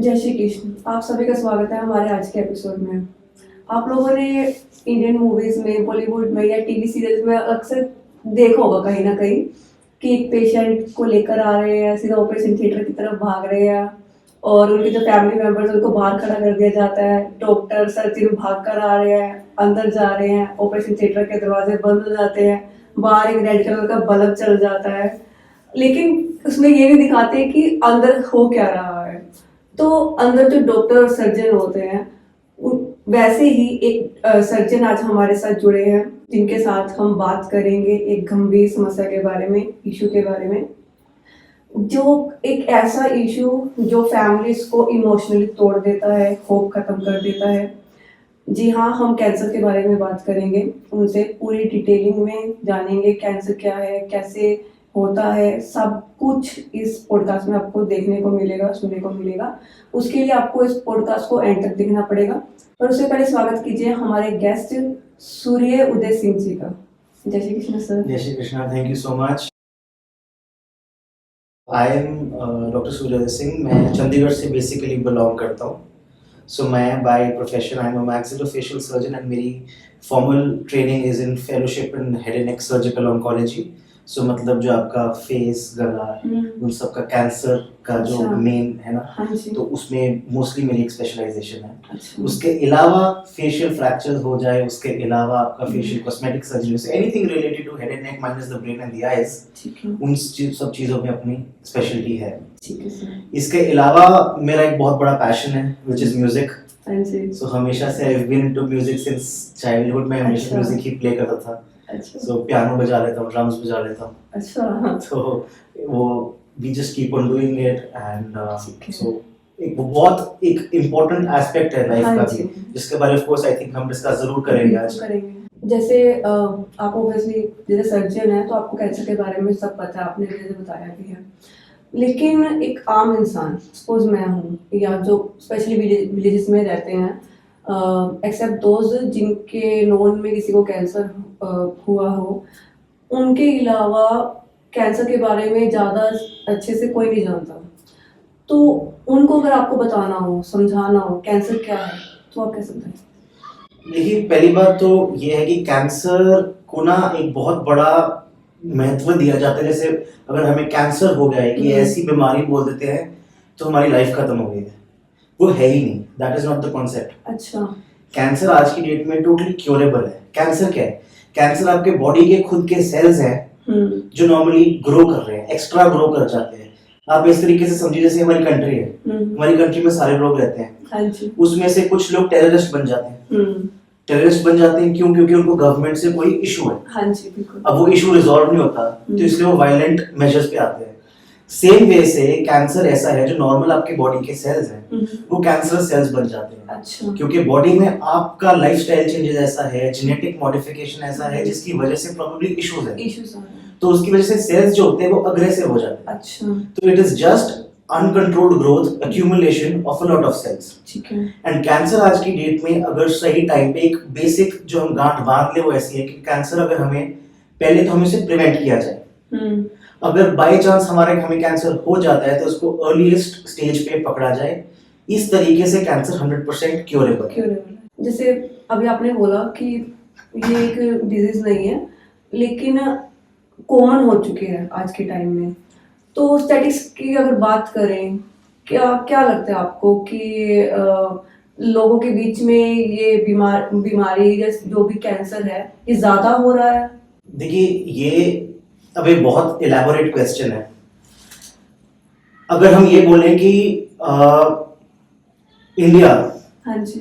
जय श्री कृष्ण। आप सभी का स्वागत है हमारे आज के एपिसोड में। आप लोगों ने इंडियन मूवीज में, बॉलीवुड में या टीवी सीरियल्स में अक्सर देखा होगा कहीं ना कहीं कि एक पेशेंट को लेकर आ रहे हैं, सीधा ऑपरेशन थिएटर की तरफ भाग रहे हैं और उनके जो फैमिली मेंबर्स उनको बाहर खड़ा कर दिया जाता है। डॉक्टर सर्जन भाग कर आ रहे हैं, अंदर जा रहे हैं, ऑपरेशन थिएटर के दरवाजे बंद हो जाते हैं, बाहर एक रेड कलर का बल्ब चल जाता है, लेकिन उसमें ये नहीं दिखाते कि अंदर हो क्या रहा है। तो अंदर जो डॉक्टर और सर्जन होते हैं, वैसे ही एक सर्जन आज हमारे साथ जुड़े हैं, जिनके साथ हम बात करेंगे एक गंभीर समस्या के बारे में, इशू के बारे में, जो एक ऐसा इशू जो फैमिलीज को इमोशनली तोड़ देता है, होप खत्म कर देता है। जी हाँ, हम कैंसर के बारे में बात करेंगे, उनसे पूरी डिटेलिंग में जानेंगे कैंसर क्या है, कैसे होता है, सब कुछ इस पॉडकास्ट में आपको देखने को मिलेगा, सुनने को मिलेगा। उसके लिए आपको इस पॉडकास्ट को एंड तक देखना पड़ेगा। पर उससे पहले स्वागत कीजिए हमारे गेस्ट सूर्य उदय सिंह जी का। जय Shri Krishna sir. Jai Shri Krishna, thank you so much. I am doctor Surya Uday Singh. मैं चंडीगढ़ से बेसिकली बिलोंग करता हूँ। सो मैं by profession I am a maxillofacial surgeon and मेरी formal training is in fellowship in head and neck surgical oncology. So मतलब जो आपका face, गला, उन सब का कैंसर का जो मेन है ना, तो उसमें मोस्टली मेरी एक स्पेशलाइजेशन है। उसके अलावा फेशियल फ्रैक्चर हो जाए, उसके अलावा आपका फेशियल कॉस्मेटिक सर्जरी से anything related to head and neck minus the brain and the eyes, उन सब चीज़ों में अपनी स्पेशलिटी है। इसके अलावा मेरा एक बहुत बड़ा पैशन है व्हिच इज म्यूजिक। सो हमेशा से I have been into music since childhood में। हमेशा म्यूजिक ही प्ले करता था। सो पियानो बजा लेता हूँ, ड्रम्स बजा लेता हूँ। अच्छा। तो वो we just keep on doing it and so एक वो बहुत एक इम्पोर्टेंट एस्पेक्ट है लाइफ का भी, जिसके बारे में ऑफ कोर्स आई थिंक हम डिस्कस जरूर करेंगे आज। जैसे आप ऑब्वियसली जैसे सर्जन है तो आपको कैंसर के बारे में सब पता है, आपने जैसे बताया भी है, लेकिन एक आम इंसान, सपोज मैं हूँ, या जो स्पेशली विलेजेस में रहते हैं, एक्सेप्ट दोज जिनके नोन में किसी को कैंसर हुआ हो, उनके अलावा कैंसर के बारे में ज़्यादा अच्छे से कोई नहीं जानता। तो उनको अगर आपको बताना हो, समझाना हो कैंसर क्या है, तो आप कैसे बताएं? देखिए, पहली बात तो ये है कि कैंसर को ना एक बहुत बड़ा महत्व दिया जाता है। जैसे अगर हमें कैंसर हो गया है कि ऐसी बीमारी बोल देते हैं तो हमारी लाइफ खत्म हो गई है, वो है ही नहीं। That is not the concept. अच्छा, कैंसर आज की डेट में टोटली क्योरेबल है। कैंसर क्या है? कैंसर आपके बॉडी के खुद के सेल्स हैं जो नॉर्मली ग्रो कर रहे हैं, एक्स्ट्रा ग्रो कर जाते हैं। आप इस तरीके से समझिए जैसे हमारी कंट्री है, हमारी कंट्री में सारे लोग रहते हैं, उसमें से कुछ लोग टेररिस्ट बन जाते हैं। टेररिस्ट बन जाते हैं क्यों? क्योंकि उनको गवर्नमेंट से कोई इशू है। हाँ जी, बिल्कुल। अब वो इशू रिजॉल्व नहीं होता तो इसलिए वो वायलेंट मेजर्स पे आते हैं। सेम वे से कैंसर ऐसा है जो नॉर्मल आपके बॉडी के सेल्स हैं वो कैंसरस सेल्स बन जाते हैं। अच्छा। क्योंकि बॉडी में आपका लाइफस्टाइल चेंजेस ऐसा है, जेनेटिक मॉडिफिकेशन ऐसा है जिसकी वजह से प्रोबेबली इश्यूज है। तो उसकी वजह से सेल्स जो होते हैं वो अग्रेसिव हो जाते हैं। अच्छा। तो it is just uncontrolled growth, accumulation of a lot of cells। ठीक है। एंड कैंसर आज की डेट में अगर सही टाइम पे एक बेसिक जो हम गांठ बांध ले वो ऐसी है कि कैंसर अगर हमें पहले तो हमें उसे प्रिवेंट किया जाए। अगर बाय चांस हमें कैंसर हो जाता है तो उसको अर्लीस्ट स्टेज पे पकड़ा जाए। इस तरीके से कैंसर 100% क्योरेबल है। जैसे अभी आपने बोला कि ये एक डिजीज नहीं है, लेकिन कॉमन हो चुके हैं आज के टाइम में। तो स्टैटिस्टिक्स की अगर बात करें, क्या लगता है आपको कि लोगों के बीच में ये बीमारी या जो भी कैंसर है ये ज्यादा हो रहा है? देखिए, ये अब एक बहुत इलैबोरेट क्वेश्चन है। अगर हम ये बोलें कि इंडिया, हाँ जी,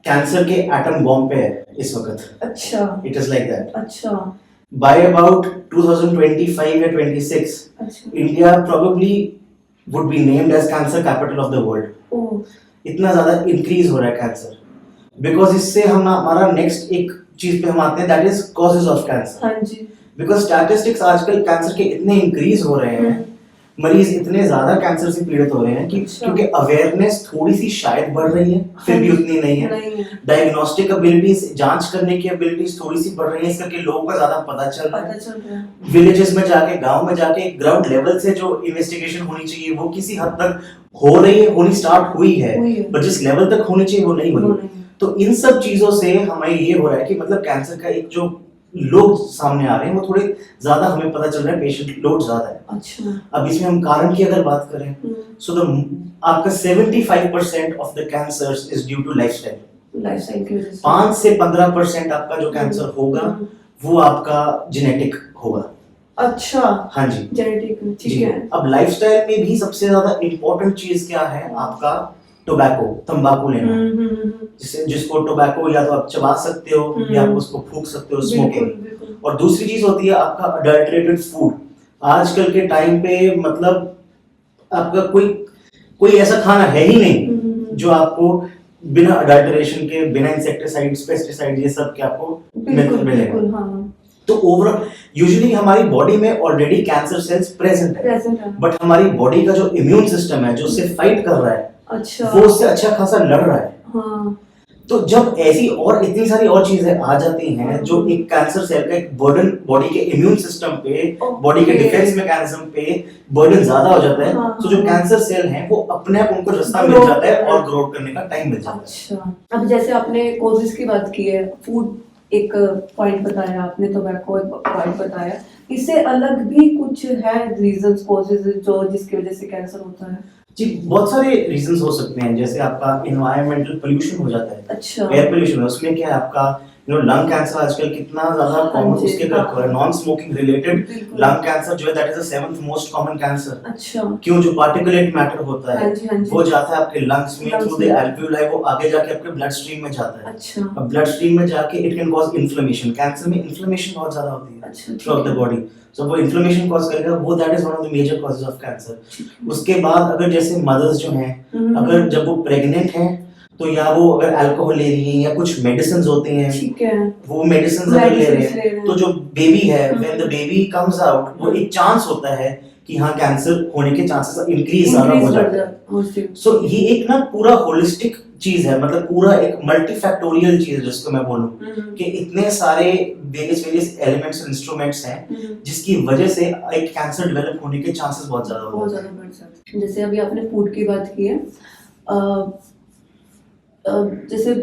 कैंसर के एटम बॉम्ब पे है इस वक्त। अच्छा। It is like that. अच्छा। By about 2025 or 26, India probably would be named as cancer capital of the world. इतना ज़्यादा increase हो रहा है कैंसर, because इससे हम हमारा next एक चीज़ पे हम आते हैं, that is causes of cancer. हाँ जी। Because statistics आजकल कैंसर के इतने increase हो रहे हैं, मरीज इतने ज्यादा कैंसर से पीड़ित हो रहे हैं कि अच्छा। क्योंकि अवेयरनेस थोड़ी सी शायद बढ़ रही है, फिर भी उतनी नहीं है। नहीं है, डायग्नोस्टिक एबिलिटीज, जांच करने की एबिलिटीज थोड़ी सी बढ़ रही है, इस करके लोगों को ज्यादा पता चल रहा पता है। चल रहा है। विलेजेस में जाके, गांव में जाके ग्राउंड लेवल से जो इन्वेस्टिगेशन होनी चाहिए वो किसी हद तक हो रही है, होनी स्टार्ट हुई है, हुई है। पर जिस लेवल तक होनी चाहिए वो नहीं वो हुई। नहीं है। तो इन सब चीजों से हमें ये हो रहा है कि मतलब कैंसर का एक जो लोग सामने आ रहे हैं वो थोड़े ज्यादा हमें पता चल रहा है, पेशेंट लोड ज्यादा है। अच्छा। अब इसमें हम कारण की अगर बात करें सो द आपका 75% of the cancers is due to lifestyle. Lifestyle की वजह से 5 से 15% आपका जो कैंसर होगा वो आपका जेनेटिक होगा। अच्छा। हाँ जी, जेनेटिक, ठीक जी। है। अब लाइफस्टाइल में भी सबसे ज्यादा इंपॉर्टेंट चीज क्या है, आपका टोबैको, तंबाकू लेना। जिसको टोबैको या तो आप चबा सकते हो या आप उसको फूंक सकते हो, स्मोकिंग। और दूसरी चीज होती है आपका अडल्टरेटेड फूड। आजकल के टाइम पे मतलब आपका कोई ऐसा खाना है ही नहीं जो आपको बिना अडल्टरेशन के, बिना इंसेक्टिसाइड्स, पेस्टिसाइड ये सब के आपको मिलेगा। हाँ। तो ओवरऑल यूजुअली हमारी बॉडी में ऑलरेडी कैंसर सेल्स प्रेजेंट है, बट हमारी बॉडी का जो इम्यून सिस्टम है जो उससे फाइट कर रहा है, अच्छा, वो उससे अच्छा खासा लड़ रहा है। हाँ। तो जब ऐसी और इतनी सारी और चीजें आ जाती हैं जो एक कैंसर सेल का एक बर्डन बॉडी के इम्यून सिस्टम पे, बॉडी के डिफेंस मैकेनिज्म पे बर्डन ज्यादा हो जाता है, तो जो कैंसर सेल हैं वो अपने आप उनको रास्ता मिल जाता है और ग्रो करने का टाइम मिल जाता है। अच्छा, अब जैसे आपने कॉजेस की बात की है, फूड एक पॉइंट बताया आपने, टोबैको एक पॉइंट बताया, इससे अलग भी कुछ है रीजंस, कॉजेस जो जिसकी वजह से कैंसर होता है? जी, बहुत सारे रीजंस हो सकते हैं। जैसे आपका एनवायरमेंटल पोल्यूशन हो जाता है। अच्छा। एयर पोल्यूशन, उसमें क्या है आपका लंग कैंसर आजकल कितना ज्यादा कॉमन, उसके non smoking related lung cancer जो है that is the 7th most common cancer. अच्छा। क्यों? जो पार्टिकुलेट मैटर होता है वो जाता है आपके लंग्स में थ्रू द एल्वियोलाई, वो आगे जाके आपके ब्लड स्ट्रीम में जाता है। अच्छा। अब ब्लड स्ट्रीम में जाके it can cause inflammation. Cancer में इन्फ्लेमेशन बहुत ज्यादा होती है throughout the body, so वो इन्फ्लेमेशन कॉज करेगा, वो that is one of the major causes of cancer. उसके बाद अगर जैसे मदर्स जो हैं, अगर जब वो प्रेग्नेंट हैं तो या वो अगर अल्कोहल ले रही है या कुछ मेडिसिन होती हैं, ठीक है, वो मेडिसिन अगर ले रहे हैं तो जो बेबी है, when the baby comes out, वो एक चांस होता है कि हाँ कैंसर होने के चांसेस इंक्रीज ज्यादा हो जाते हैं। सो ये एक ना पूरा होलिस्टिक चीज है, मतलब पूरा एक मल्टीफैक्टोरियल चीज है जिसको मैं बोलूं कि इतने सारे वेरियस एलिमेंट्स और इंस्ट्रूमेंट्स हैं जिसकी वजह से एक कैंसर डेवलप होने के चांसेस बहुत ज्यादा बढ़ जाते हैं। जैसे अभी आपने फूड की बात की है, जैसे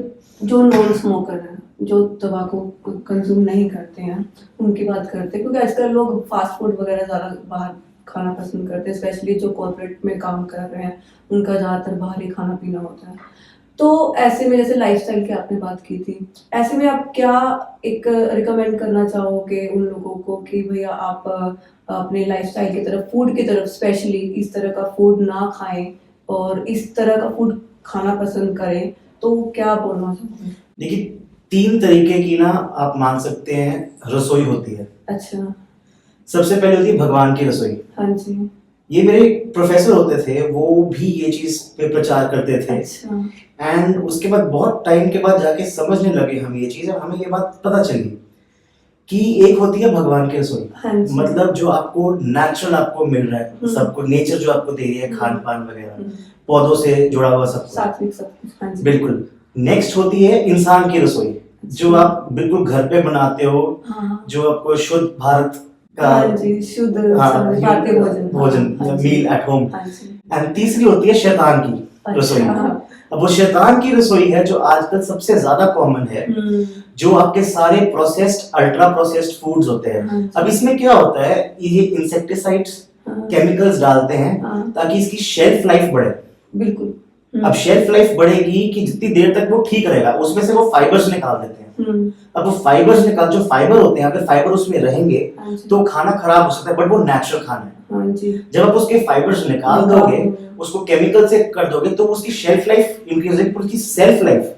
जो नॉन स्मोकर है, जो तंबाकू कंज्यूम नहीं करते हैं, उनकी बात करते हैं, क्योंकि आजकल लोग फास्ट फूड वगैरह ज़्यादा बाहर खाना पसंद करते हैं, स्पेशली जो कॉर्पोरेट में काम कर रहे हैं उनका ज़्यादातर बाहर ही खाना पीना होता है। तो ऐसे में जैसे लाइफस्टाइल की आपने बात की थी, ऐसे में आप क्या एक रिकमेंड करना चाहोगे उन लोगों को कि भैया आप अपने लाइफस्टाइल की तरफ, फूड की तरफ स्पेशली इस तरह का फूड ना खाएं और इस तरह का फूड खाना पसंद करें, तो क्या बोलना चाहोगे? देखिए, 3 तरीके की ना आप मान सकते हैं रसोई होती है। अच्छा। सबसे पहले होती है भगवान की रसोई। हाँ जी। ये मेरे प्रोफेसर होते थे, वो भी ये चीज पे प्रचार करते थे। अच्छा। एंड उसके बाद बहुत टाइम के बाद जाके समझने लगे हम ये चीज, और हमें ये बात पता चली कि एक होती है भगवान की रसोई। हाँ जी। मतलब जो आपको नेचुरल आपको मिल रहा है, सबको नेचर जो आपको दे रही है, खान पान वगैरह, पौधों से जुड़ा हुआ सब सात्विक सब कुछ। हाँ जी। बिल्कुल। नेक्स्ट होती है इंसान की रसोई, जो आप बिल्कुल घर पे बनाते हो, जो आपको शुद्ध भारत का, हाँ जी, शुद्ध भारतीय भोजन, मील एट होम। एंड तीसरी होती है शैतान की रसोई। अब वो शैतान की रसोई है जो आजकल सबसे ज्यादा कॉमन है, जो आपके सारे प्रोसेस्ड, अल्ट्रा प्रोसेस्ड फूड्स होते हैं। अब इसमें क्या होता है, ये इंसेक्टिसाइड्स, केमिकल्स डालते हैं ताकि इसकी शेल्फ लाइफ बढ़े। बिल्कुल। अब शेल्फ लाइफ बढ़ेगी कि जितनी देर तक वो ठीक रहेगा, उसमें से वो फाइबर्स निकाल देते हैं। अब वो फाइबर्स जो फाइबर होते हैं, अगर फाइबर उसमें रहेंगे तो खाना खराब हो सकता है, बट वो नेचुरल खाना है। जब आप उसके फाइबर्स निकाल दोगे, उसको केमिकल से कर दोगे, तो उसकी शेल्फ लाइफ इंक्रीज होगी, उसकी सेल्फ लाइफ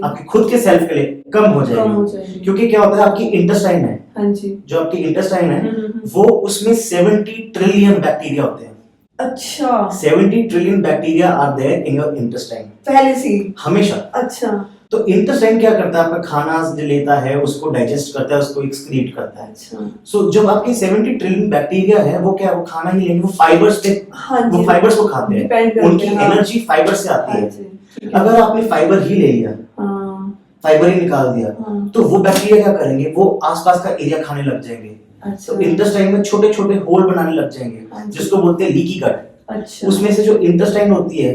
आपके खुद के सेल्फ के लिए कम हो जाएगी। क्योंकि क्या होता है, आपकी इंटेस्टाइन है, जो आपकी इंटेस्टाइन है, वो उसमें 70 ट्रिलियन बैक्टीरिया होते हैं। अच्छा। 70 trillion bacteria are there in your intestine, पहले से, हमेशा। अच्छा। तो इंटेस्टाइन क्या करता है, आपका खाना जो लेता है उसको डाइजेस्ट करता है, उसको एक्सक्रीट करता है। अच्छा। सो जब आपके 70 ट्रिलियन बैक्टीरिया है, वो क्या है, वो खाना ही लेंगे, वो फाइबर्स पे, हाँ जी, वो फाइबर्स को खाते डिपेंड हैं, करते उनकी हैं, हाँ। एनर्जी फाइबर से आती हाँ है। जी, ठीक है। अगर आपने फाइबर ही ले लिया, हाँ, फाइबर ही निकाल दिया, हाँ। तो वो बैक्टीरिया क्या करेंगे, वो आसपास का एरिया खाने लग जाएंगे। अच्छा। तो इंटेस्टाइन में छोटे छोटे होल बनाने लग हाँ जाएंगे, जी। जिसको बोलते हैं लीकी गट। अच्छा। उसमें से जो इंटेस्टाइन होती है,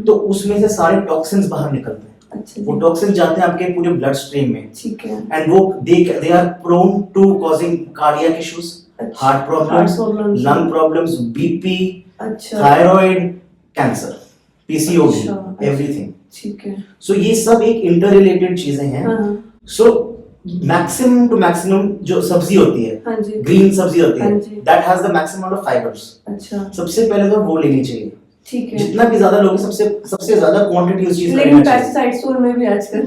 तो उसमें से सारे टॉक्सिन्स बाहर निकलते हैं। अच्छा वो जी, टॉक्सिन जाते हैं आपके पूरे ब्लड स्ट्रीम में, ठीक है। एंड वो they are prone to causing cardiac issues, अच्छा, heart problems, heart problems, lung problems, BP, अच्छा, थायराइड, कैंसर, पीसीओडी, अच्छा, एवरीथिंग। ठीक है। सो ये सब एक इंटर रिलेटेड चीजें हैं। हाँ, सो मैक्सिमम टू मैक्सिमम जो सब्जी होती है, हाँ जी, ग्रीन सब्जी होती है, हाँ जी। That has the maximum amount of fibres. अच्छा, सबसे पहले तो वो लेनी चाहिए, ठीक है। जितना भी ज्यादा लोगे सबसे सबसे ज्यादा क्वांटिटी उस चीज का लेकिन लेना चाहिए। पेस्टिसाइड्स तो उनमें भी आजकल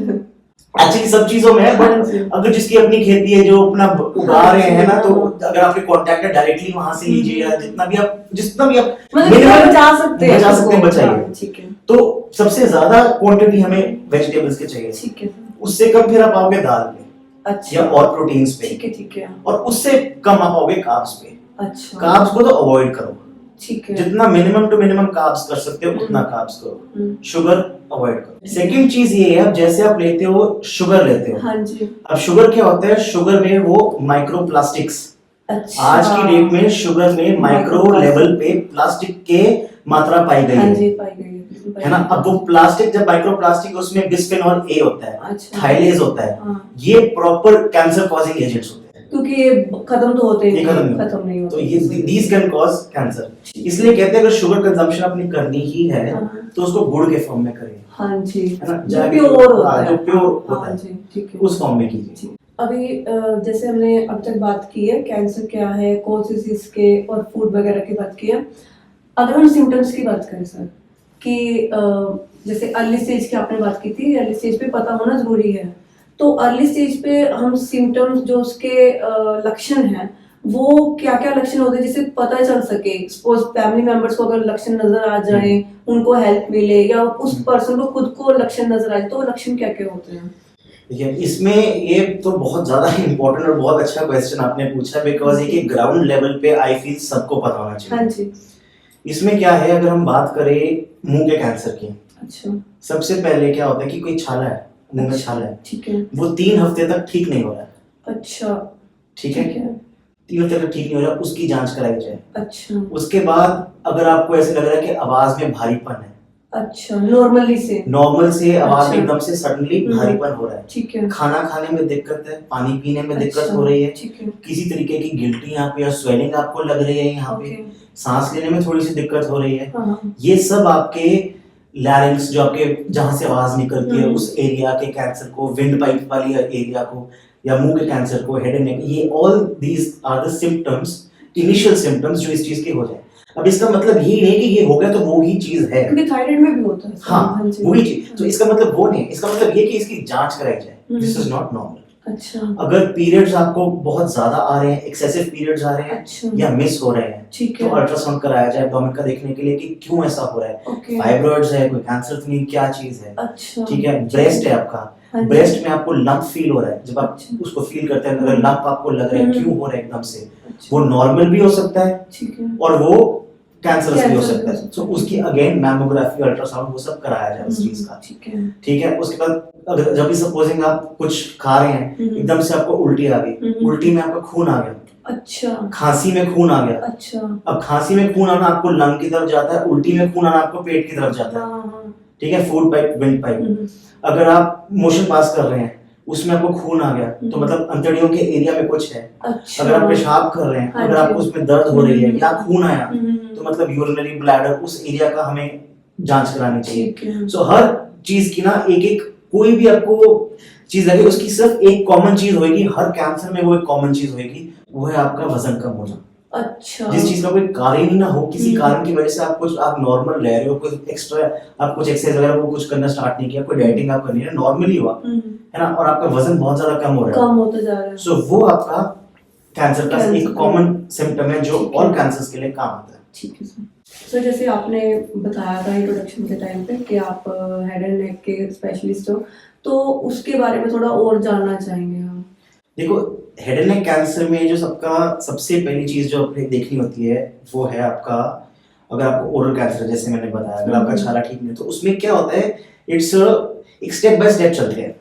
एक्चुअली सब चीजों में है, हाँ बट जी। अगर जिसकी अपनी खेती है, जो अपना उगा हाँ रहे जी, हैं ना, तो हाँ। अगर आपके कांटेक्ट है डायरेक्टली वहां से लीजिए, या जितना भी आप मतलब minimum बचा सकते हैं, बचा सकते हैं, उसको। बचाइए। हाँ, ठीक है, तो सबसे ज्यादा क्वांटिटी हमें वेजिटेबल्स की चाहिए, ठीक है। उससे कम फिर आप आओगे दाल पे अच्छा, या और प्रोटीन्स पे, ठीक है, ठीक है। और उससे कम आप आओगे कार्ब्स पे। अच्छा, कार्ब्स को तो अवॉइड करो, ठीक है। जितना मिनिमम टू मिनिमम कार्ब्स कर सकते हो उतना कार्ब्स करो, शुगर अवॉइड करो। सेकंड चीज ये है, अब जैसे आप लेते हो शुगर लेते हो, हाँ जी, अब शुगर क्या होता है, शुगर में वो माइक्रो प्लास्टिक्स, अच्छा। आज की डेट में शुगर में माइक्रो लेवल पे प्लास्टिक के मात्रा पाई गई हाँ है, जी, पाई गई है, है ना। अब वो प्लास्टिक, जब माइक्रो प्लास्टिक, उसमें बिस्फेनॉल ए होता है, अच्छा। थाइलेज होता है, हाँ, ये प्रॉपर कैंसर कॉजिंग एजेंट्स होते हैं। क्योंकि ये खत्म तो होते ये ही खत्म नहीं, नहीं खत्म नहीं होते, होते। तो ये दीज कैन कॉज कैंसर। इसलिए कहते हैं अगर शुगर कंजम्पशन अपनी करनी ही है, हाँ। तो उसको गुड़ के फॉर्म में करें, हाँ जी, है ना, जो जाके प्योर होता हाँ, है, जो प्योर होता हाँ है, जी, ठीक है। उस फॉर्म में कीजिए। जी। अभी जैसे हमने अब तक बात की है कैंसर क्या है, कॉजेस इसके, और फूड वगैरह की बात की है। अगर हम सिम्टम्स की बात करें सर, कि जैसे अर्ली स्टेज की आपने बात की थी, अर्ली स्टेज पे पता होना जरूरी है, तो अर्ली स्टेज पे हम सिम्टम्स जो उसके लक्षण हैं, वो क्या क्या लक्षण होते हैं जिससे पता चल सके, सपोज फैमिली मेंबर्स को अगर लक्षण नजर आ जाए, उनको हेल्प मिले, या उस पर्सन को खुद को लक्षण नजर आ जाए, तो वो लक्षण क्या क्या होते हैं? देखिए, इसमें ये तो बहुत ज्यादा इंपॉर्टेंट और बहुत अच्छा क्वेश्चन आपने पूछा, बिकॉज ये ग्राउंड लेवल पे आई फील सबको पता होना हाँ चाहिए। जी, इसमें क्या है, अगर हम बात करें मुंह के कैंसर की, अच्छा, सबसे पहले क्या होता है कि कोई छाला है, मुंह में छाला है, ठीक है, वो 3 हफ्ते तक ठीक नहीं हो रहा है, अच्छा, ठीक है, 3 हफ्ते तक ठीक नहीं हो रहा, उसकी जांच कराई जाए। अच्छा, उसके बाद अगर आपको ऐसे लग रहा है कि आवाज में भारीपन है, अच्छा, नॉर्मली से, नॉर्मल से आवाज में अच्छा। एकदम से सडनली भारीपन हो रहा है, ठीक है, खाना खाने में दिक्कत है, पानी पीने में दिक्कत अच्छा, हो रही है, ठीक है, किसी तरीके की गिल्टी यहाँ पे या स्वेलिंग आपको लग रही है यहाँ पे, ओके, सांस लेने में थोड़ी सी दिक्कत हो रही है, हाँ, हाँ, ये सब आपके लैरिंग्स, जो आपके जहां से आवाज निकलती है, हम्म। उस एरिया के कैंसर को, विंड पाइप वाली एरिया को, या मुंह के कैंसर को, हेड एंड नेक, ये all these are the symptoms, initial symptoms जो इस चीज के हो जाए। अब इसका मतलब ये नहीं कि ये हो गया तो वो ही चीज है, क्योंकि थायराइड में भी होता है। हाँ जी, वही चीज, तो इसका मतलब वो नहीं है, इसका मतलब ये कि इसकी जांच कराई जाए, दिस इज नॉट नॉर्मल। अच्छा, अगर पीरियड्स आपको बहुत ज्यादा आ रहे हैं, एक्सेसिव पीरियड्स आ रहे हैं, अच्छा, या मिस हो रहे हैं, ठीक तो है, अल्ट्रासाउंड कराया जाए एब्डोमेन का, देखने के लिए कि क्यों ऐसा हो रहा है, ओके, फाइब्रॉइड्स है, कोई कैंसर तो नहीं, क्या चीज है, अच्छा, ठीक है। ब्रेस्ट है आपका, हाँ जी, ब्रेस्ट में आपको लंप फील हो रहा है, जब आप अच्छा, उसको फील करते हैं, अगर लंप आपको लग रहा है, हम्म। क्यों हो रहा है एकदम से, अच्छा, वो नॉर्मल भी हो सकता है ठीक है, और वो कैंसरस भी हो कैंसर सकता भी है, हो तो सकता है। उसकी अगेन मैमोग्राफी, अल्ट्रासाउंड, वो सब कराया जाए उस चीज का, ठीक है, ठीक है। उसके बाद अगर जब भी सपोजिंग आप कुछ खा रहे हैं, एकदम से आपको उल्टी आ गई, उल्टी में आपका खून आ गया, अच्छा, खांसी में खून आ गया, अच्छा, अब खांसी में खून आना आपको लंग की तरफ जाता है, उल्टी में खून आना आपको पेट की तरफ जाता है, हाँ, हाँ, ठीक है, फूड पाइप, विंड पाइप। हम्म, अगर आप मोशन पास कर रहे हैं, उसमें आपको खून आ गया, तो मतलब अंतड़ियों के एरिया में कुछ है। अच्छा, अगर आप पेशाब कर रहे हैं, हाँ अगर जी। आपको उसमें दर्द हो रही है या खून आया, हम्म, तो मतलब यूरिनरी ब्लैडर, उस एरिया का हमें जांच करानी चाहिए। ठीक है, सो हर चीज की ना एक एक, कोई भी आपको चीज लगे, उसकी सिर्फ एक कॉमन चीज होगी, हर कैंसर में वो एक कॉमन चीज होगी, वो है आपका वजन कम होना। अच्छा, जिस चीज का कोई कारण ही ना हो, किसी कारण की वजह से आप नॉर्मल रह रहे हो, कुछ एक्स्ट्रा आप कुछ एक्सरसाइज वगैरह वो कुछ करना स्टार्ट नहीं किया, कोई डाइटिंग आप करनी है, नॉर्मली हुआ है ना, और आपका वजन बहुत ज्यादा कम हो रहा है, कम होता जा रहा है, सो वो आपका कैंसर का एक कॉमन सिम्टम है जो ऑल कैंसर्स के लिए काम आता है। ठीक है सर। सर जैसे आपने बताया था इंट्रोडक्शन के टाइम पे कि आप हेड एंड नेक के स्पेशलिस्ट हो, तो उसके बारे में थोड़ा और जानना चाहेंगे हम। देखो, हेड एंड नेक कैंसर में जो सबसे पहली चीज जो अपने देखनी होती है वो है आपका, अगर आपको ओरल कैंसर जैसे मैंने बताया, अगर आपका छाला ठीक नहीं है तो उसमें क्या होता है, इट्स एक स्टेप बाय स्टेप चलते हैं।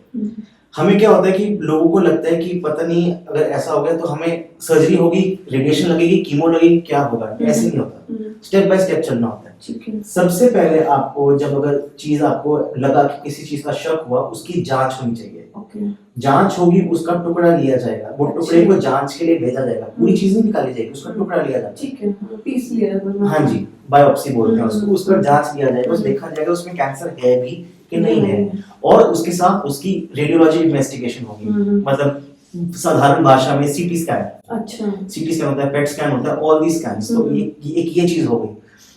हमें क्या होता है कि लोगों को लगता है कि पता नहीं अगर ऐसा हो गया तो हमें सर्जरी होगी, रेडिएशन लगेगी, कीमो लगेगी, क्या होगा, ऐसे नहीं होता, स्टेप बाय स्टेप चलना होता है। सबसे पहले आपको जब अगर चीज आपको लगा कि किसी चीज का शक हुआ, उसकी जांच होनी चाहिए। जांच होगी, उसका टुकड़ा लिया जाएगा, वो टुकड़े को जांच के लिए भेजा जाएगा, पूरी चीज नहीं निकाली जाएगी, उसका टुकड़ा लिया जाएगा, पीस लिया जाएगा। हाँ जी, बायोप्सी बोलते हैं उसको, उसका जांच लिया जाएगा, उस देखा जाएगा उसमें कैंसर है भी कि नहीं है, और उसके साथ उसकी रेडियोलॉजी इन्वेस्टिगेशन होगी, मतलब साधारण भाषा में सीटी स्कैन। अच्छा, सीटी स्कैन होता है, पेट स्कैन होता है, ऑल दी स्कैन्स। तो ये चीज हो गई,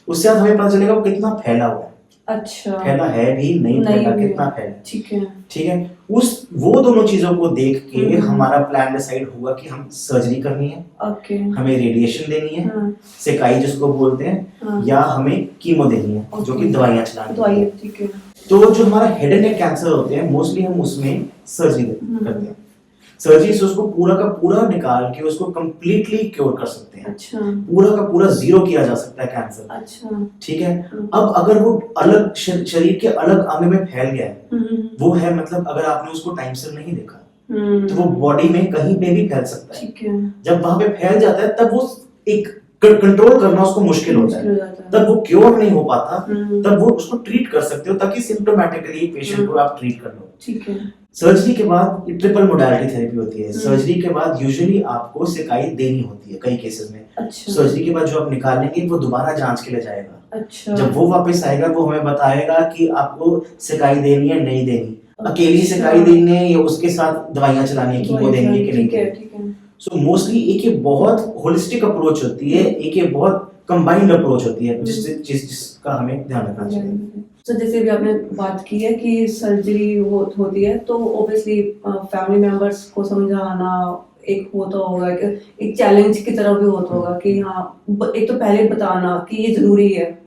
उससे हमें पता चलेगा वो कितना फैला हुआ है। अच्छा, फैला है भी नहीं फैला, कितना फैला, ठीक है। वो दोनों चीजों को देख के हमारा प्लान डिसाइड होगा कि हम सर्जरी करनी है, हमें रेडिएशन देनी है, सेकाई जिसको बोलते हैं, या हमें कीमो देनी है, जो कि दवाइयां चलानी है। तो जो हमारा हेड एंड नेक कैंसर होते हैं, मोस्टली हम उसमें सर्जरी करते हैं। सर्जरी से उसको पूरा का पूरा निकाल के उसको कंप्लीटली क्योर कर सकते हैं। अच्छा, पूरा का पूरा जीरो किया जा सकता है कैंसर। अच्छा, ठीक है। अब अगर वो अलग शरीर के अलग अंग में फैल गया है, वो है मतलब अगर आपने उसको टाइम से नहीं देखा, तो वो बॉडी में कहीं पे भी फैल सकता है। ठीक है। जब वहां पे फैल जाता है तब वो एक कंट्रोल करना उसको मुश्किल होता है, तब वो क्योर नहीं हो पाता, तब वो उसको ट्रीट कर सकते हो ताकि सिम्प्टोमेटिकली पेशेंट को आप ट्रीट कर लो। ठीक है। सर्जरी के बाद ट्रिपल मोडालिटी थेरेपी होती है। सर्जरी के बाद यूजुअली आपको सिकाई देनी होती है कई केसेस में। अच्छा। सर्जरी के बाद जो आप निकालेंगे वो दोबारा जांच के लिए जाएगा। अच्छा। जब वो वापस आएगा वो हमें बताएगा कि आपको सिकाई देनी है नहीं देनी, अकेली सिकाई देनी है या उसके साथ दवाइयां चलानी है, कीमो देनी है कि नहीं। सो मोस्टली एक ये बहुत होलिस्टिक अप्रोच होती है, एक ये बहुत कंबाइंड अप्रोच होती है जिसका हमें ध्यान रखना चाहिए। तो जैसे भी आपने बात की है कि सर्जरी होती है तो ऑब्वियसली फैमिली मेंबर्स को समझाना एक होता होगा, एक चैलेंज की तरह भी होता होगा कि हाँ, एक तो पहले बताना कि ये जरूरी है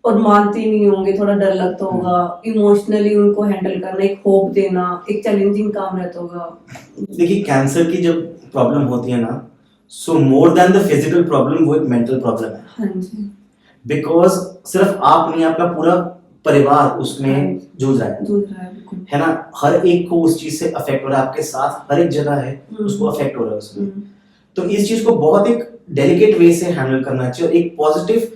और मानते नहीं होंगे, थोड़ा डर लगता होगा, इमोशनली उनको हैंडल करना, एक होप देना, एक चैलेंजिंग काम रहता होगा। देखिए, कैंसर की जब प्रॉब्लम होती है ना, so more than the physical problem वो एक मेंटल प्रॉब्लम है। हाँ जी। बिकॉज सिर्फ आप नहीं, आपका पूरा परिवार उसमें जूझ रहा है ना, हर एक को उस चीज से अफेक्ट हो रहा है, आपके साथ हर एक जगह है उसको अफेक्ट हो रहा है उसमें। तो इस चीज को बहुत एक डेलिकेट वे से हैंडल करना चाहिए और एक पॉजिटिव,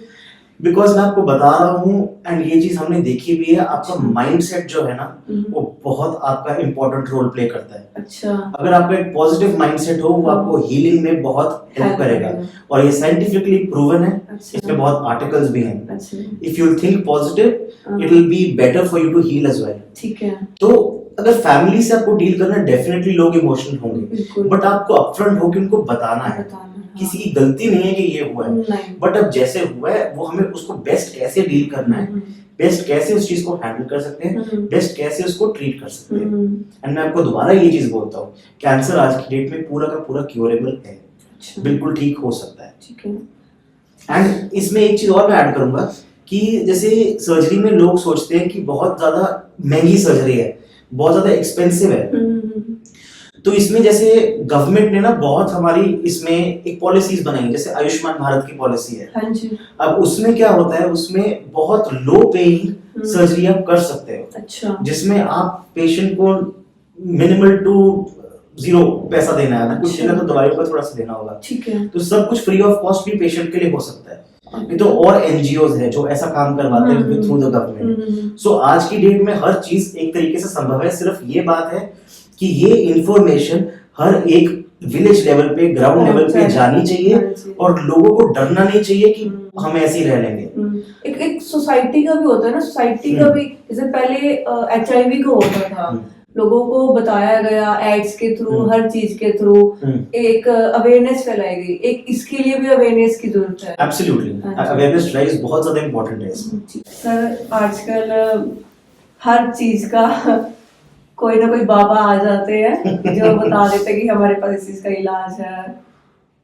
बिकॉज मैं आपको बता रहा हूँ एंड ये चीज हमने देखी भी है, आपका माइंडसेट जो है ना वो बहुत आपका इंपॉर्टेंट रोल प्ले करता है। अच्छा। अगर आपका एक पॉजिटिव माइंडसेट हो वो आपको हीलिंग में बहुत हेल्प करेगा और ये साइंटिफिकली प्रूवन है। अच्छा। इसमें बहुत आर्टिकल्स भी हैं। If you think positive it will be better for you to heal as well. ठीक है। तो अगर फैमिली से आपको डील करना, डेफिनेटली लोग इमोशनल होंगे, बट आपको अपफ्रंट होकर उनको बताना है। किसी की गलती नहीं है कि ये हुआ है, बट अब जैसे हुआ है वो हमें उसको बेस्ट कैसे डील करना है, बेस्ट कैसे उस चीज को हैंडल कर सकते हैं, बेस्ट कैसे उसको ट्रीट कर सकते हैं। एंड मैं आपको दोबारा ये चीज बोलता हूँ, कैंसर आज की डेट में पूरा का पूरा क्योरेबल है। अच्छा। बिल्कुल ठीक हो सकता है। ठीक है। एंड इसमें एक चीज और मैं ऐड करूंगा कि जैसे सर्जरी में लोग सोचते हैं कि बहुत ज्यादा महंगी सर्जरी है, बहुत ज्यादा एक्सपेंसिव है, तो इसमें जैसे गवर्नमेंट ने ना बहुत हमारी इसमें एक पॉलिसीज बनाई, जैसे आयुष्मान भारत की पॉलिसी है। हाँ जी। अब उसमें क्या होता है, उसमें बहुत लो पेइंग सर्जरी आप कर सकते हो। अच्छा। जिसमें आप पेशेंट को मिनिमल टू जीरो पैसा देना है, कुछ देना तो दवाइयों का थोड़ा सा देना होगा। ठीक है। तो सब कुछ फ्री ऑफ कॉस्ट भी पेशेंट के लिए हो सकता है। ये तो और एनजीओज है जो ऐसा काम करवाते हैं थ्रू द गवर्नमेंट। सो आज की डेट में हर चीज एक तरीके से संभव है, सिर्फ ये बात है कि ये इंफॉर्मेशन हर एक विलेज लेवल पे, ग्राउंड लेवल पे जानी चाहिए और लोगों को डरना नहीं चाहिए कि हम ऐसे ही रह लेंगे। एक सोसाइटी का भी होता है ना, सोसाइटी का भी, जैसे पहले HIV का होता था, लोगों को बताया गया एड्स के थ्रू, हर चीज के थ्रू एक अवेयरनेस फैलाई गई, एक इसके लिए भी अवेयरनेस की जरूरत है। एब्सोल्युटली, अवेयरनेस राइज बहुत ज्यादा इंपॉर्टेंट है इसमें। सर, आजकल हर चीज का कोई ना कोई बाबा आ जाते हैं जो बता देते हैं कि हमारे पास इस चीज का इलाज है।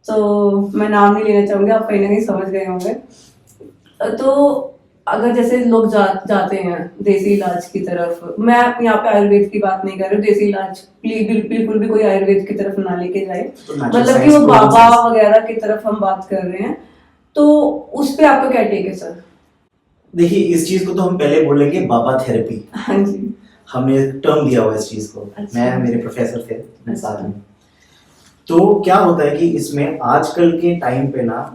तो मैं नाम नहीं लेना चाहूंगी, आप कहीं ना कहीं समझ गए होंगे। तो अगर जैसे लोग जाते हैं देसी इलाज की तरफ, मैं यहाँ पे आयुर्वेद की बात नहीं कर रही हूँ, देसी इलाज बिल्कुल भी कोई आयुर्वेद की तरफ ना लेके जाए, तो natural मतलब कि science, वो common बाबा sense। वगैरह की तरफ हम बात कर रहे हैं, तो उस पे आपका क्या टेक है सर? देखिए, इस चीज को तो हम पहले बोलेंगे बाबा थेरेपी। हाँ जी। हमने टर्म दिया हुआ है इस चीज को। अच्छा। मैं, मेरे प्रोफेसर थे मेरे साथ अच्छा। में। तो क्या होता है कि इसमें आजकल के टाइम पे ना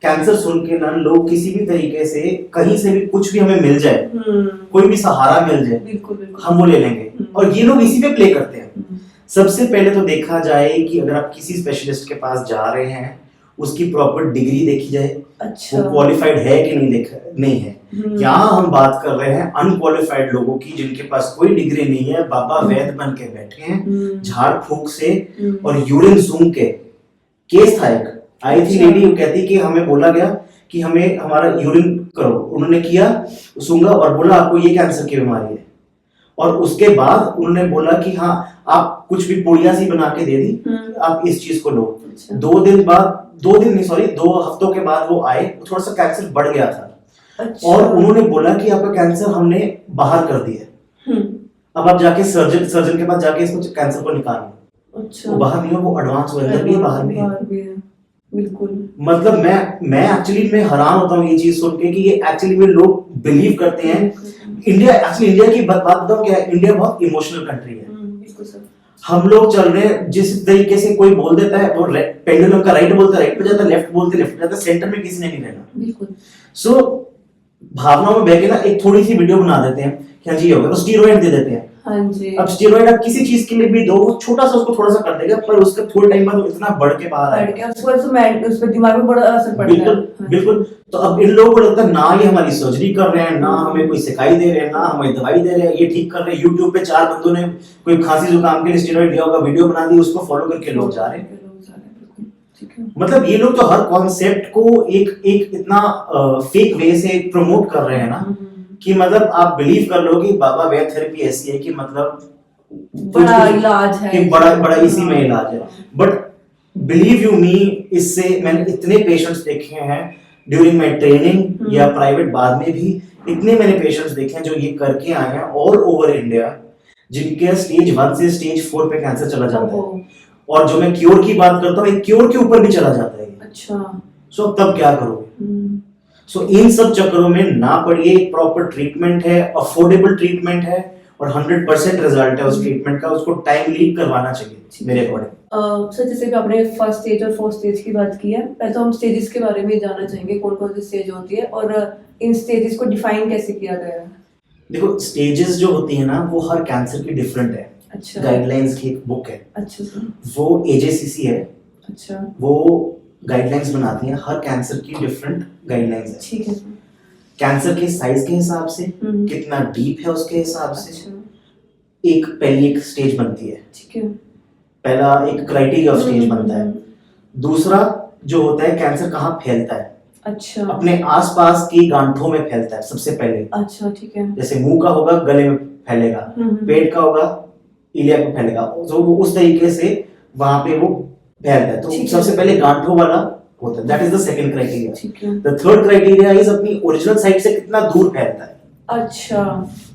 कैंसर सुन के ना लोग किसी भी तरीके से कहीं से भी कुछ भी हमें मिल जाए, कोई भी सहारा मिल जाए, बिल्कुल बिल्कुल। हम वो ले लेंगे। और ये लोग इसी पे प्ले करते हैं। सबसे पहले तो देखा जाए कि अगर आप किसी स्पेशलिस्ट के पास जा रहे हैं, उसकी प्रॉपर डिग्री देखी जाए, अच्छा। वो क्वालिफाइड है कि नहीं है। यहाँ हम बात कर रहे हैं अनक्वालिफाइड लोगों की, जिनके पास कोई डिग्री नहीं है, बाबा वैद्य बन के बैठे हैं झाड़ फूक से और यूरिन सूंघ के। केस था एक, आई थी अच्छा। लेडी, वो कहती कि हमें बोला गया कि हमें हमारा यूरिन करो, उन्होंने किया, सूंघा और बोला आपको ये कैंसर की बीमारी है। और उसके बाद उन्होंने बोला कि हाँ आप कुछ भी पुड़िया सी बना के दे दी, आप इस चीज को लो। अच्छा। 2 हफ्तों के बाद वो आए, थोड़ा सा कैंसर बढ़ गया था। अच्छा। और उन्होंने बोला कि आपका कैंसर हमने बाहर कर दिया, अब आप जाके सर्जन के पास जाके इसको कैंसर को निकालो। अच्छा। वो बाहर नहीं हो, वो एडवांस हो, अंदर भी है, बाहर भी है। बिल्कुल। मतलब मैं एक्चुअली में हैरान होता हूँ ये चीज सुन के कि ये एक्चुअली में लोग बिलीव करते हैं। इंडिया की बात बताऊं क्या है, इंडिया बहुत इमोशनल कंट्री है। बिल्कुल सर। हम लोग चल रहे हैं जिस तरीके से, कोई बोल देता है वो पेंडुलम का राइट बोलता है राइट पे जाता है, लेफ्ट बोलते लेफ्ट पे जाता है, सेंटर में किसी ने नहीं रहना। बिल्कुल। सो भावनाओं में बह के ना एक थोड़ी सी वीडियो बना देते हैं कि हाँ जी हो गया, तो स्टीरॉइड दे देते हैं। हाँ जी। अब स्टीरॉइड आप किसी चीज के लिए भी दो, वो छोटा सा उसको थोड़ा सा कर देगा, पर उसका थोड़े टाइम बाद वो इतना बढ़ के बाहर आएगा, उस पर दिमाग में बड़ा असर पड़ता है। बिल्कुल बिल्कुल। तो अब इन लोगों को लगता है ना ये हमारी सर्जरी कर रहे हैं, ना हमें कोई सिखाई दे रहे हैं, ना हमें दवाई दे रहे हैं, ये ठीक कर रहे हैं। यूट्यूब पे 4 बंदों ने कोई खांसी जुकाम के लिए स्टेरॉइड लिया होगा, वीडियो बना दी, उसको फॉलो करके लोग जा रहे हैं। मतलब ये लोग तो हर कॉन्सेप्ट को एक इतना फेक वे से प्रमोट कर रहे हैं ना कि मतलब आप बिलीव कर लो कि बाबा वैद्य थेरेपी ऐसी है कि मतलब बड़ा इलाज है, कि बड़ा इसी में इलाज है। बट बिलीव यू मी, इससे मैंने इतने पेशेंट्स देखे हैं ड्यूरिंग माय ट्रेनिंग या प्राइवेट बाद में भी, इतने मैंने पेशेंट्स देखे हैं जो ये करके आए हैं ऑल ओवर इंडिया, जिनके स्टेज 1 से स्टेज 4 पे कैंसर चला जाता है। और जो मैं क्योर की बात करता हूँ, क्योर के ऊपर भी चला जाता है। अच्छा। सो तब क्या करोगे? सो इन सब चक्करों में ना पड़िए। प्रॉपर ट्रीटमेंट है, अफोर्डेबल ट्रीटमेंट है और 100% रिजल्ट है उस ट्रीटमेंट का। उसको टाइमली करवाना चाहिए मेरे अकॉर्डिंग। सर जैसे कि आपने फर्स्ट स्टेज और फोर्थ स्टेज की बात की है, पहले तो हम स्टेजेस के बारे में जानना चाहेंगे, कौन कौन सी स्टेज होती है और इन स्टेजेस को डिफाइन कैसे किया गया है? देखो, स्टेजेस जो होती है ना वो हर कैंसर की डिफरेंट है। अच्छा। गाइडलाइंस की एक बुक है। अच्छा सर। वो एजेसीसी है। अच्छा। वो गाइडलाइंस बनाती है, हर कैंसर की डिफरेंट गाइडलाइंस है। ठीक है। कैंसर के साइज के हिसाब से, कितना डीप है उसके हिसाब से पहली एक स्टेज बनती है। ठीक है। पहला एक क्राइटेरिया ऑफ स्टेज बनता है। दूसरा जो होता है, कैंसर कहाँ फैलता है। अच्छा। अपने आसपास की गांठों में फैलता है सबसे पहले। अच्छा। ठीक है। जैसे मुंह का होगा गले में फैलेगा, पेट का होगा इलिया में फैलेगा, तो वो उस तरीके से वहां पे वो फैलता है। तो सबसे पहले गांठों वाला होता है, that is the second criteria. The third criteria is अपनी ओरिजिनल साइट से कितना दूर फैलता है। अच्छा।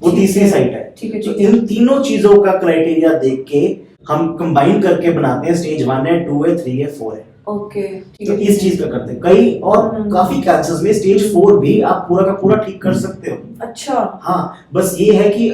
वो तीसरी साइट है। ठीक है। तो इन तीनों चीजों का क्राइटेरिया देख के हम कंबाइन करके बनाते हैं स्टेज 1 है, 2 है, 3 है, 4 है। ओके। तो इस चीज का करते हैं। कई और काफी कैंसर्स में स्टेज 4 भी आप पूरा का पूरा ठीक कर सकते हो। अच्छा। हाँ, बस ये है कि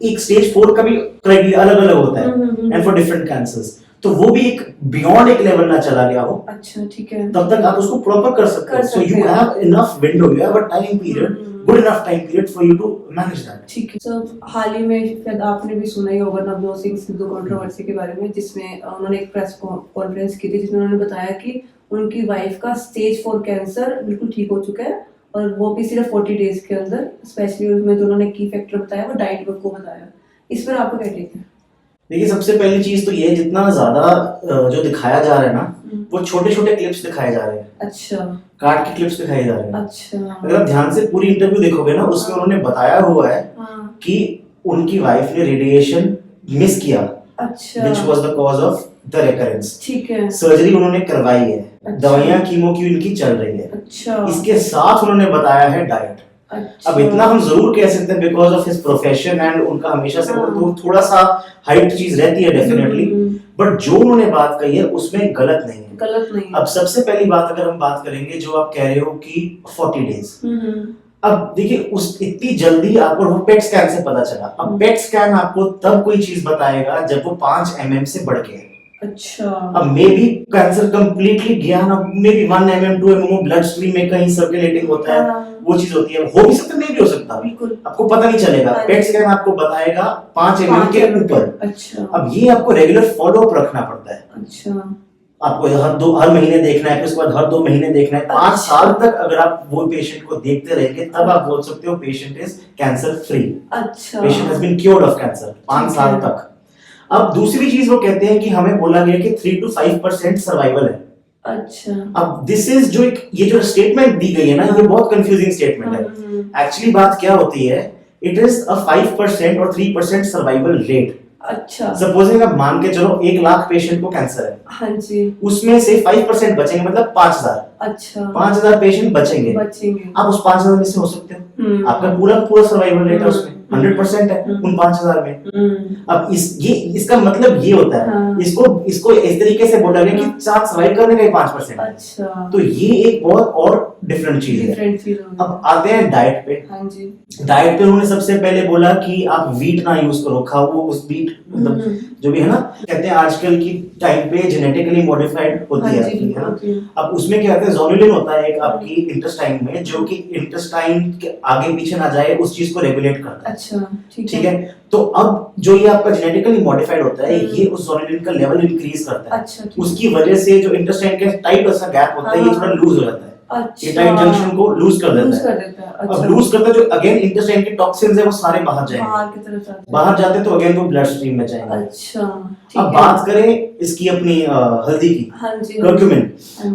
एक स्टेज 4 का भी क्राइटेरिया अलग अलग होता है एंड फॉर डिफरेंट कैंसर्स, तो वो भी एक बियॉन्ड एक लेवल ना चला गया हो। अच्छा। ठीक है। तब तक आप उसको प्रॉपर कर सकते हो। So you have enough window, you have a time period, good enough time period for you to manage that. ठीक है सर। हाल ही में शायद आपने भी सुना ही होगा नवजोत सिंह सिद्धू कंट्रोवर्सी के बारे में, जिसमें उन्होंने एक प्रेस कॉन्फ्रेंस की थी, जिसमें उन्होंने बताया कि उनकी वाइफ का स्टेज 4 कैंसर बिल्कुल ठीक हो चुका है और वो भी सिर्फ 40 डेज के अंदर। स्पेशली उसमें जो उन्होंने की फैक्टर बताया वो डाइट को बताया। इस पर आपको क्या टेक है? देखिए, सबसे पहली चीज तो ये है, जितना ज्यादा जो दिखाया जा रहा है ना, वो छोटे छोटे क्लिप्स दिखाए जा रहे हैं। अच्छा। काट के क्लिप्स दिखाए जा रहे हैं। अच्छा। अगर आप ध्यान से पूरी इंटरव्यू देखोगे ना, उसमें उन्होंने बताया हुआ है कि उनकी वाइफ ने रेडिएशन मिस किया, अच्छा, which was the cause of the recurrence। ठीक है। सर्जरी उन्होंने करवाई है, दवाइयाँ कीमो की इनकी चल रही है। अच्छा इसके साथ उन्होंने बताया है डाइट। अच्छा। अब इतना हम जरूर कह सकते हैं because of his profession and उनका हमेशा से तो थोड़ा सा हाइट चीज रहती है डेफिनेटली, बट जो उन्होंने बात कही है उसमें गलत नहीं है। गलत नहीं है। अब सबसे पहली बात अगर हम बात करेंगे जो आप कह रहे हो कि 40 डेज, अब देखिए उस इतनी जल्दी आपको वो पेट स्कैन से पता चला। अब पेट स्कैन आपको तब कोई चीज बताएगा जब वो 5 mm से बढ़ के है। अच्छा। अब मे बी कैंसर कंप्लीटली गया ना, may be 1 mm 2 mm blood stream में कहीं सर्कुलेटिंग होता है, वो चीज होती है, हो भी सकता नहीं भी हो सकता, बिल्कुल आपको पता नहीं चलेगा। पेट स्कैन आपको बताएगा 5 mm के ऊपर। अच्छा। अब ये आपको रेगुलर फॉलो अप रखना पड़ता है। अच्छा। आपको हर महीने देखना है, फिर उसके बाद हर 2 महीने देखना है। 5 साल तक अगर आप वो पेशेंट को देखते रहेंगे तब आप बोल सकते हो पेशेंट इज कैंसर फ्री। अच्छा। Patient has been cured of cancer 5 साल तक। अब दूसरी चीज वो कहते हैं कि हमें बोला गया कि 3 to 5% सर्वाइवल है। अच्छा। अब दिस इज जो ये जो स्टेटमेंट दी गई है ना, ये बहुत कंफ्यूजिंग स्टेटमेंट है। एक्चुअली बात क्या होती है, इट इज अ 5% और 3% सर्वाइवल रेट। अच्छा। सपोजिंग आप मान के चलो 1 लाख पेशेंट को कैंसर है, हाँ जी, उसमें से 5% बचेंगे, मतलब 5000। अच्छा 5000 पेशेंट बचेंगे, आप उस 5000 में से हो सकते हो। आपका पूरा सर्वाइवल रेट है उसमें 100% है उन 5000 में। अब इसका मतलब ये होता है, हाँ। इसको इस तरीके से बोला गया कि चांस सर्वाइव करने का ही 5%। अच्छा। तो ये एक बहुत और डिफरेंट चीज है। अब आते हैं डाइट पे। हाँ जी। डाइट पे उन्होंने सबसे पहले बोला कि आप वीट ना यूज करो, खाओ वो उस वीट मतलब जो भी है ना, कहते हैं आजकल की टाइम पे जेनेटिकली मॉडिफाइड होती है आपकी, है ना। अब उसमें क्या होता है, जोनुलिन होता है एक आपकी इंटेस्टाइन में, जो कि इंटेस्टाइन के आगे पीछे ना जाए उस चीज को रेगुलेट करता है। अच्छा ठीक है। तो अब जो ये आपका जेनेटिकली मॉडिफाइड होता है, ये उस जोनुलिन का लेवल इंक्रीज करता है। अच्छा, उसकी वजह से जो इंटेस्टाइन के टाइट सा गैप होता है, ये थोड़ा लूज हो जाता है। अच्छा। ये टाइट जंक्शन को लूज कर देता है। अच्छा। अब लूज करता है जो अगेन इंटेस्टाइन के टॉक्सिन्स है वो सारे बाहर जाएंगे, बाहर जाते तो अगेन वो ब्लड स्ट्रीम में जाएंगे। अच्छा अब बात करें इसकी अपनी हल्दी की, हाँ जी, कर्क्यूमिन।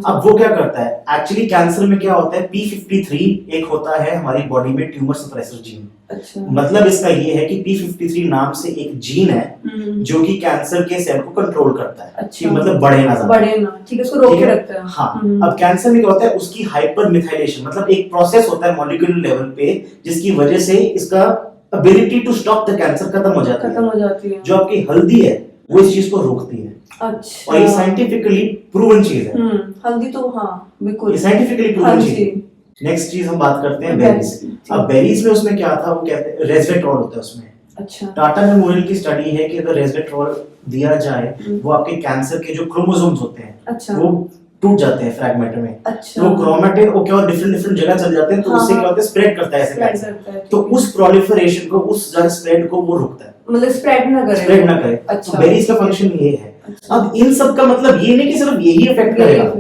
अब वो क्या करता है, एक्चुअली कैंसर में क्या होता है, P53 एक होता है हमारी बॉडी में ट्यूमर सप्रेसर जीन। अच्छा। मतलब इसका ये है कि P53 नाम से एक जीन है जो कि कैंसर के सेल को कंट्रोल करता है। अच्छा। मतलब बढ़े ना, ठीक है, उसको रोक के रखता है। हाँ। अब कैंसर में क्या होता है, उसकी हाइपर मिथाइलेशन, मतलब एक प्रोसेस होता है मॉलिक्यूलर लेवल पे जिसकी वजह से इसका ability to stop the cancer खत्म हो जाती है। जो आपकी हल्दी है वो इस चीज को रोकती है। अच्छा। और ये साइंटिफिकली प्रूवन चीज है। हल्दी तो हाँ बिल्कुल, ये साइंटिफिकली प्रूवन चीज है। नेक्स्ट चीज हम बात करते हैं बेरीज। अब बेरीज में उसमें क्या था, वो कहते हैं रेस्वेट्रॉल होता है उसमें। अच्छा। टाटा मेमोरियल की स्टडी है कि अगर रेस्वेट्रॉल दिया जाए वो आपके कैंसर के जो क्रोमोसोम्स होते हैं, अच्छा, वो टूट जाते हैं फ्रैगमेंट में। अच्छा। तो क्रोमेटिन वो क्या डिफरेंट जगह चल जाते हैं, तो उससे क्या होता है, स्प्रेड करता है ऐसे कैंसर। तो उस प्रोलिफरेशन को, उस स्प्रेड को वो रोकता है, मतलब स्प्रेड ना करे। अच्छा। बेरीज का फंक्शन ये है। अच्छा। अब इन सब का मतलब ये नहीं कि सिर्फ यही इफेक्ट करेगा,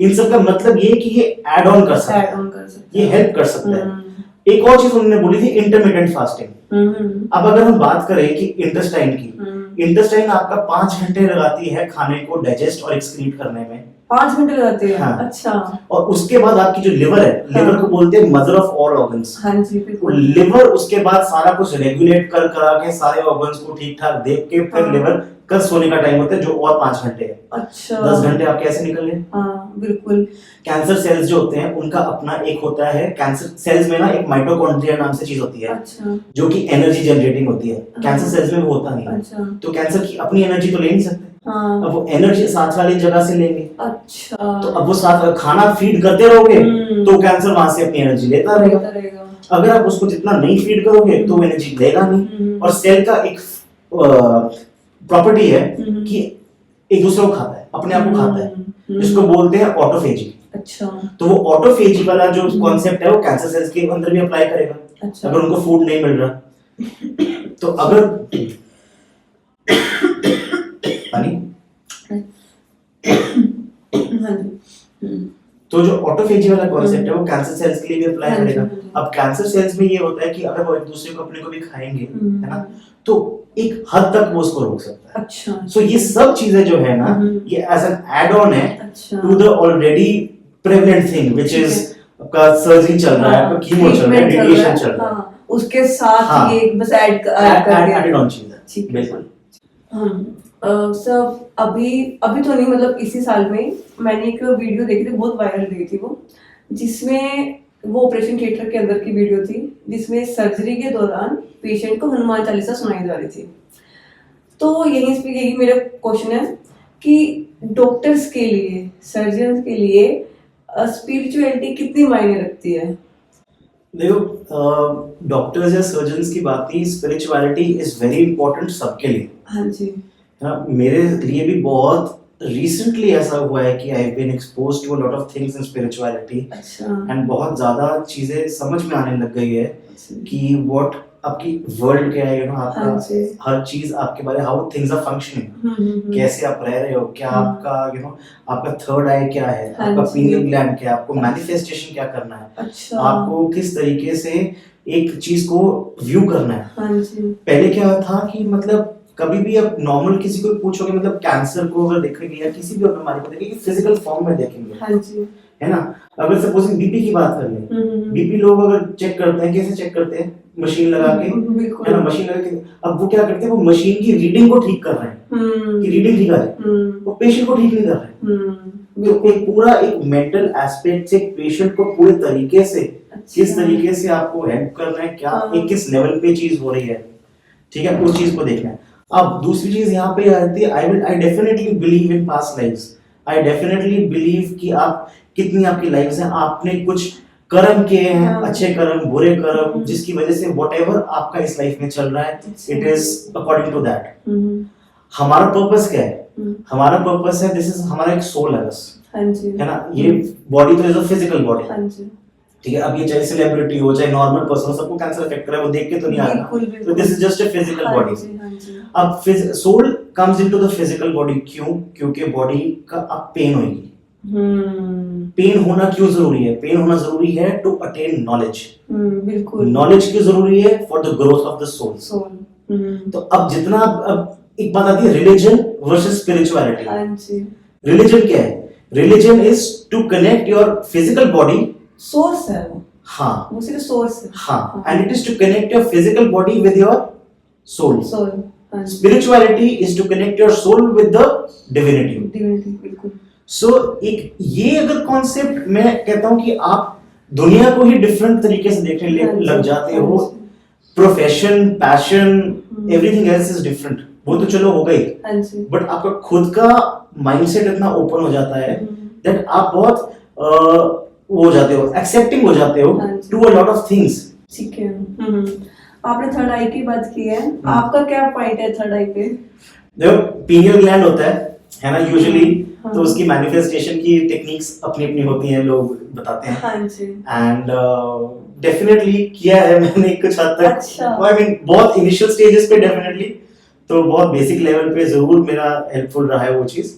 इन सब का मतलब ये कि ये ऐड ऑन कर सकता है, ये हेल्प कर सकता है। एक और चीज उन्होंने बोली थी, इंटरमिटेंट फास्टिंग। अब अगर हम बात करें कि इंटेस्टाइन की, इंटेस्टाइन आपका 5 घंटे लगाती है खाने को डाइजेस्ट और एक्सक्रीट करने में। 5 घंटे लगाती है। हाँ। अच्छा। और उसके बाद आपकी जो लिवर है, लिवर को बोलते हैं मदर ऑफ ऑल ऑर्गन्स। हाँ जी बिल्कुल। लिवर उसके बाद सारा कुछ रेगुलेट करा के सारे ऑर्गन्स को ठीक ठाक देख के फिर लिवर का सोने का टाइम होता है जो और 5 घंटे है। अच्छा। 10 घंटे आप कैसे निकल गए? हाँ बिल्कुल। कैंसर सेल्स जो होते हैं उनका अपना एक होता है, कैंसर सेल्स में ना एक माइटोकॉन्ड्रिया नाम से चीज होती है। अच्छा। जो कि एनर्जी जनरेटिंग होती है। कैंसर सेल्स में वो होता नहीं। अच्छा। तो कैंसर की अपनी एनर्जी तो ले नहीं सकते। हाँ। अब वो एनर्जी साथ वाली जगह से लेंगे। अच्छा। तो अब वो साथ खाना फीड करते रहोगे तो कैंसर वहां से अपनी एनर्जी लेता रहेगा। अगर आप उसको जितना नहीं फीड करोगे तो वो एनर्जी लेगा नहीं। और सेल का एक प्रॉपर्टी है कि एक दूसरे को खाता है, अपने आप को खाता है, जिसको बोलते हैं ऑटोफेजी। अच्छा। तो वो ऑटोफेजी वाला जो कॉन्सेप्ट है वो कैंसर सेल्स के अंदर भी अप्लाई करेगा। अच्छा। अगर उनको फूड नहीं मिल रहा तो अगर तो जो ऑटोफेजी वाला कॉन्सेप्ट है वो कैंसर सेल्स के लिए भी अप्लाई करेगा। अब कैंसर सेल्स में ये होता है कि अगर वो एक दूसरे को अपने को भी खाएंगे, है ना, तो एक हद तक वो उसको रोक सकता है। अच्छा। सो ये सब चीजें जो है ना, ये एज एन ऐड ऑन है to the already prevalent thing which is आपका सर्जरी चल रहा है, आपका कीमो चल रहा है, रेडिएशन चल रहा है, उसके साथ ये बस ऐड ऑन चीज है। बिल्कुल। सब अभी अभी तो नहीं, मतलब इसी साल में मैंने एक वीडियो देखी थी, बहुत वायरल गई थी वो, जिसमें वो ऑपरेशन थिएटर के अंदर की वीडियो थी, जिसमें सर्जरी के दौरान पेशेंट को हनुमान चालीसा सुनाई जा रही थी। तो यही मेरा क्वेश्चन है कि डॉक्टर्स के लिए, सर्जन के लिए स्पिरिचुअलिटी कितनी मायने रखती है? देखो, डॉक्टर्स या सर्जन्स की बात नहीं, स्पिरिचुअलिटी इज वेरी इंपॉर्टेंट सबके लिए। हाँ जी। हाँ, मेरे लिए भी बहुत रिसेंटली ऐसा हुआ है कि I have been exposed to a lot of things in spirituality अच्छा। एंड बहुत ज्यादा चीजें समझ में आने लग गई है अच्छा। कि व्हाट आपकी वर्ल्ड क्या है, हाँ आपका जी। हर चीज आपके बारे, हाउ थिंग्स आर फंक्शनिंग, कैसे आप रह रहे हो, क्या आपका आपका थर्ड आई क्या है, हाँ आपका जी। पीनियल ग्लैंड क्या है, आपको मैनिफेस्टेशन क्या करना है, अच्छा। आपको किस तरीके से एक चीज को व्यू करना है। हाँ जी। पहले क्या था कि मतलब कभी भी आप नॉर्मल किसी को पूछोगे, मतलब कैंसर को अगर देखेंगे या किसी भी और बीमारी को देखेंगे, फिजिकल फॉर्म में देखेंगे, हाँ जी। है ना। अगर सपोजिंग बीपी की बात कर लें, बीपी लोग अगर चेक करते हैं, कैसे चेक करते हैं, मशीन लगा के, बिल्कुल। है ना, मशीन लगा के। अब वो क्या करते हैं, वो मशीन की रीडिंग को ठीक कर रहे हैं कि रीडिंग ठीक आ जाए, वो पेशेंट को ठीक नहीं कर रहे हैं। तो एक पूरा एक मेंटल एस्पेक्ट से पेशेंट को पूरे तरीके से किस तरीके से आपको हेल्प करना है, क्या एक किस लेवल पे चीज हो रही है, ठीक है, उस चीज को देखना है। अब दूसरी चीज यहाँ पे आती है, I definitely believe in past lives. I definitely believe कि आप कितनी आपकी लाइफ्स हैं, आपने कुछ कर्म किए हैं, अच्छे कर्म, बुरे कर्म, जिसकी वजह से व्हाटएवर आपका इस लाइफ में चल रहा है, it is according to that. हमारा पर्पस क्या है? हमारा पर्पस है, दिस इज हमारा एक सोल है बस, है ना। ये बॉडी तो इज अ फिजिकल बॉडी, ठीक है। अब ये चाहे सेलिब्रिटी हो, चाहे नॉर्मल पर्सन हो, सबको कैंसर अफेक्ट कर रहा है, वो देख के तो नहीं आ रहा। तो this is just a physical body. अब soul comes into the physical body, क्यों? क्योंकि बॉडी का अब पेन होगी। पेन होना क्यों जरूरी है? पेन होना जरूरी है टू अटेन नॉलेज। बिल्कुल। नॉलेज क्यों जरूरी है? For the growth of the soul. तो अब जितना, अब एक बात आती है रिलीजन वर्सेस स्पिरिचुअलिटी। रिलीजन क्या है? Religion is to connect your physical body, source है वो। हाँ, वो सिर्फ सोर्स है। हाँ, and it is to connect your physical body with your soul. Spirituality is to connect your soul with the divinity. बिल्कुल। सो एक ये अगर कॉन्सेप्ट, मैं कहता हूं कि आप दुनिया को ही डिफरेंट तरीके से देखने लग जाते हो। Profession, passion, everything else is different, वो तो चलो हो गई, बट आपका खुद का माइंडसेट इतना ओपन हो जाता है दैट आप बहुत वो हो जाते हो, एक्सेप्टिंग हो जाते हो to a lot of things. ठीक है। आपने थर्ड आई की बात की है, आपका क्या पॉइंट है थर्ड आई पे? देखो, पीनियल ग्लैंड होता है ना, यूजुअली, तो उसकी मैनिफेस्टेशन की टेक्निक्स अपनी अपनी होती हैं, लोग बताते हैं। हाँ जी। एंड डेफिनेटली किया है मैंने कुछ हद तक। अच्छा। आई मीन बहुत इनिशियल स्टेजेस पे डेफिनेटली, तो बहुत बेसिक लेवल पे जरूर मेरा हेल्पफुल रहा है वो चीज।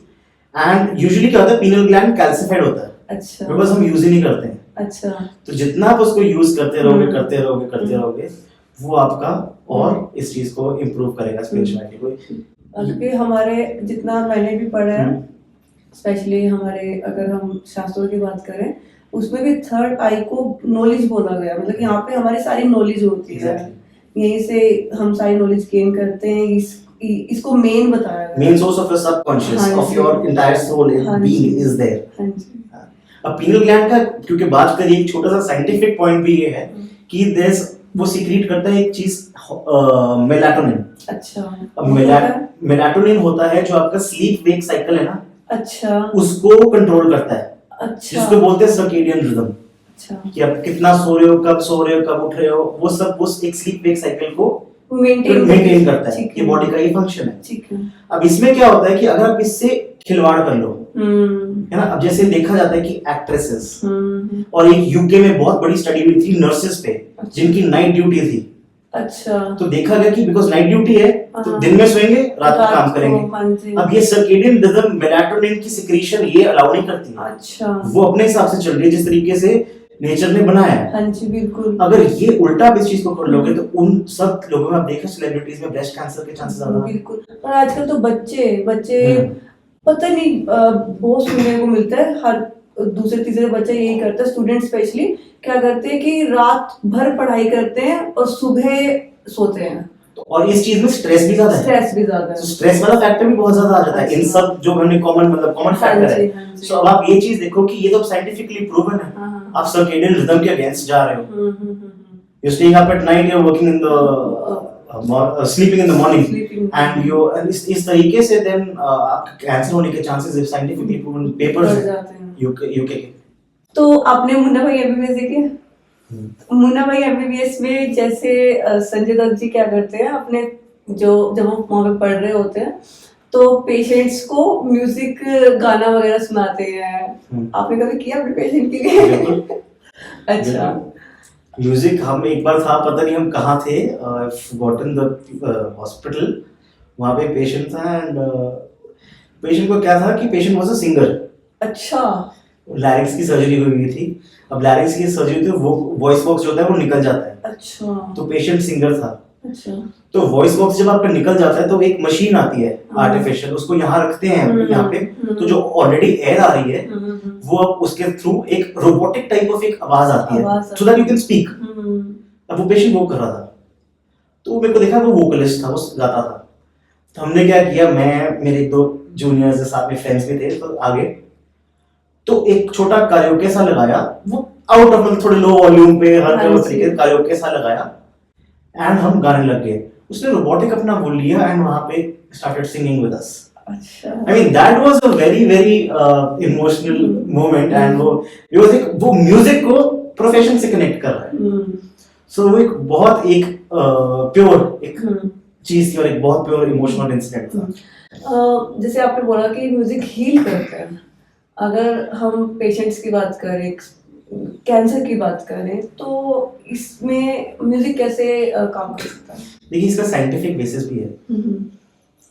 एंड यूजुअली क्या होता है, पीनियल ग्लैंड कैल्सिफाइड होता है। अच्छा। बिकॉज हम यूज ही नहीं करते हैं। अच्छा। तो जितना आप उसको यूज करते रहोगे वो आपका और इस चीज को इम्प्रूव करेगा, स्पिरिचुअलिटी को। क्योंकि हमारे जितना मैंने भी पढ़ा है, स्पेशली हमारे अगर हम शास्त्रों की बात करें, उसमें भी थर्ड आई को नॉलेज बोला गया, मतलब यहाँ पे हमारी सारी नॉलेज होती है, यहीं से हम सारी नॉलेज गेन करते हैं। इसको मेन बताया गया, main source of your subconscious, of your entire soul being is there. हाँ जी। अब पीनियल ग्लैंड का क्योंकि बात करिए, एक छोटा सा साइंटिफिक पॉइंट भी ये है कि देयर वो सीक्रेट करता है एक चीज, मेलाटोनिन। अच्छा। अब मेलाटोनिन होता है जो आपका स्लीप वेक साइकिल है ना, अच्छा, उसको कंट्रोल करता है। अच्छा। जिसको बोलते हैं सर्केडियन रिदम। अच्छा। कि आप कितना सो रहे हो, कब सो रहे हो, कब उठ रहे हो, वो सब उस एक स्लीप वेक साइकिल को मेंटेन करता है। ये बॉडी का ही फंक्शन है। ठीक है। अब इसमें क्या होता है कि अगर आप इससे खिलवाड़ कर लो, है ना। अब जैसे देखा जाता है कि एक्ट्रेसेस, और एक यूके में बहुत बड़ी स्टडी हुई थी नर्सेस पे, जिनकी नाइट ड्यूटी थी। अच्छा। तो देखा गया कि बिकॉज नाइट ड्यूटी है तो दिन में सोएंगे, रात को काम करेंगे। अब ये सर्केडियन रिदम, मेलाटोनिन की सिक्रीशन ये अलाउ नहीं करती है। अच्छा। वो अपने हिसाब से चल रही है जिस तरीके से नेचर ने बनाया है। हाँ जी, बिल्कुल। अगर ये उल्टा आप इस चीज को कर लोगे तो उन सब लोगों में आप देखें, सेलिब्रिटीज में ब्रेस्ट कैंसर के चांसेस ज्यादा हैं। बिल्कुल। और आजकल तो बच्चे पता नहीं, बहुत सुनने को मिलता है, हर दूसरे तीसरे बच्चे यही करते हैं, स्टूडेंट स्पेशली क्या करते हैं कि रात भर पढ़ाई करते हैं और सुबह सोते हैं। तो और इस चीज में स्ट्रेस भी ज्यादा है, स्ट्रेस भी ज्यादा है। स्ट्रेस वाला फैक्टर भी बहुत ज्यादा आ जाता है इन अच्छा। सब जो हमने कॉमन मतलब कॉमन हाँ फैक्टर जी, है। हाँ जी। सो अब आप ये चीज देखो कि ये तो साइंटिफिकली प्रूवन है, हाँ, हाँ। आप सर्केडियन रिदम के अगेंस्ट जा रहे हो, hmm. You staying up at night, you are working in the sleeping in the morning Sleeping. And you इस तरीके से देन आपका कैंसर होने के chances if scientifically proven papers बढ़ जाते हैं। यूके के। तो आपने मुन्ना भाई एमबीबीएस देखे? मुन्ना भाई एमबीबीएस में जैसे संजय दत्त जी क्या करते हैं अपने जो जब वो वहाँ पे पढ़ रहे होते हैं तो पेशेंट्स को म्यूजिक गाना वगैरह सुनाते हैं। आपने कभी किया अपने पेशेंट के लिए? बिल्कुल। अच्छा। म्यूजिक हम एक बार था, पता नहीं हम कहाँ थे, फॉरगॉटन द हॉस्पिटल, वहाँ पे पेशेंट था एंड पेशेंट को क्या था कि पेशेंट वाज अ सिंगर। अच्छा। लैरिंक्स की सर्जरी हुई थी, अब लैरिंक्स की सर्जरी तो वो वॉइस बॉक्स जो होता है वो निकल जाता है, अच्छा। तो पेशेंट सिंगर था। अच्छा। तो वॉइस बॉक्स जब आपका निकल जाता है तो एक मशीन आती है आर्टिफिशियल, उसको यहाँ रखते हैं यहाँ पे, तो जो ऑलरेडी एयर आ रही है वो अब उसके थ्रू एक रोबोटिक टाइप ऑफ एक आवाज आती है so that you can speak. अब वो पेशेंट वो कर रहा था, तो मेरे को देखा वो वोकलिस्ट था, वो गाता था। तो हमने क्या किया, मैं मेरे दो जूनियर्स साथ में फ्रेंड्स भी थे तो आगे, तो एक छोटा कारियोके सा लगाया, वो आउट ऑफ मतलब थोड़े लो वॉल्यूम पे हर जगह तरीके से कारियोके सा लगाया एंड हम गाने लग गए। उसने रोबोटिक अपना वो लिया एंड वहां पे स्टार्टेड सिंगिंग विद अस। अच्छा। I mean that was a very emotional moment and वो म्यूजिक को प्रोफेशन से कनेक्ट कर रहा है। सो वो एक बहुत एक प्योर एक चीज थी और एक बहुत प्योर इमोशनल इंसिडेंट था। जैसे आपने बोला कि म्यूजिक हील करता है, अगर हम पेशेंट्स की बात करें, कैंसर की बात करें, तो इसमें म्यूजिक कैसे काम कर सकता है? देखिए इसका साइंटिफिक बेसिस भी है।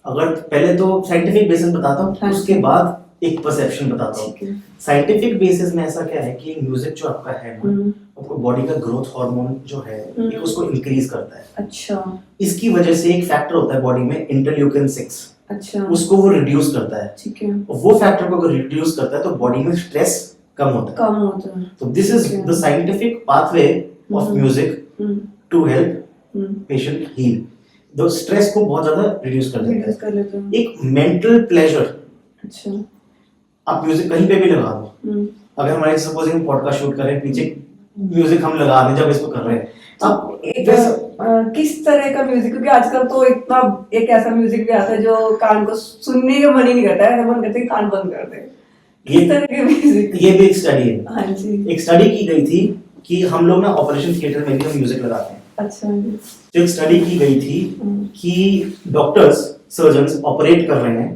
अगर पहले तो साइंटिफिक बेसिस बताता हूँ, उसके बाद एक परसेप्शन बताता हूँ। साइंटिफिक बेसिस में ऐसा क्या है कि म्यूजिक जो आपका है ना, आपको बॉडी का ग्रोथ हार्मोन जो है एक उसको इंक्रीज करता है। अच्छा। इसकी वजह से एक फैक्टर होता है बॉडी में इंटरल्यूकिन 6, अच्छा, उसको वो रिड्यूस करता है। ठीक है। वो फैक्टर को अगर रिड्यूस करता है तो बॉडी में स्ट्रेस कम होता है। तो this is the scientific pathway of music to help patient heal. तो स्ट्रेस को बहुत ज्यादा रिड्यूस कर देता है। एक मेंटल प्लेजर। अच्छा। आप म्यूजिक कहीं पे भी लगा दो, अगर हमारे सपोजिंग पॉडकास्ट शूट करें, पीछे म्यूजिक हम लगा दें जब इसको कर रहे हैं, अब किस तरह का म्यूजिक, क्योंकि आजकल तो इतना एक ऐसा म्यूजिक भी आता है जो कान को सुनने का मन ही नहीं करता है, मन करते है कान बंद कर दे। किस तरह के म्यूजिक? ये भी एक स्टडी है। हाँ जी। एक स्टडी की गई थी कि हम लोग ना ऑपरेशन थिएटर में भी हम म्यूजिक लगाते हैं। अच्छा। तो एक स्टडी की गई थी कि डॉक्टर्स सर्जन्स ऑपरेट कर रहे हैं,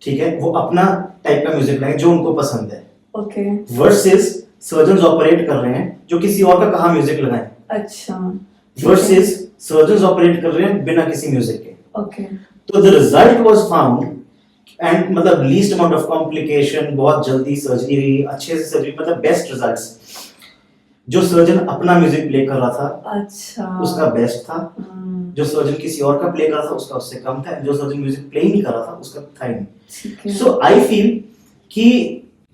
ठीक है, वो अपना टाइप का म्यूजिक लगाएं जो उनको पसंद है। ओके। वर्सेस सर्जन्स ऑपरेट कर रहे हैं जो किसी और का कहा म्यूजिक लगाएं। अच्छा। वर्सेस सर्जन्स ऑपरेट कर रहे हैं बिना किसी म्यूजिक के। ओके। तो the result was found and मतलब लीस्ट अमाउंट ऑफ कॉम्प्लिकेशन, बहुत जल्दी सर्जरी हुई, अच्छे से सर्जरी, मतलब बेस्ट रिजल्ट्स। जो सर्जन अपना म्यूजिक प्ले कर रहा था, अच्छा, उसका बेस्ट था। जो सर्जन किसी और का प्ले कर रहा था उसका उससे कम था। जो सर्जन म्यूजिक प्ले नहीं कर रहा था उसका था ही नहीं। सो आई फील कि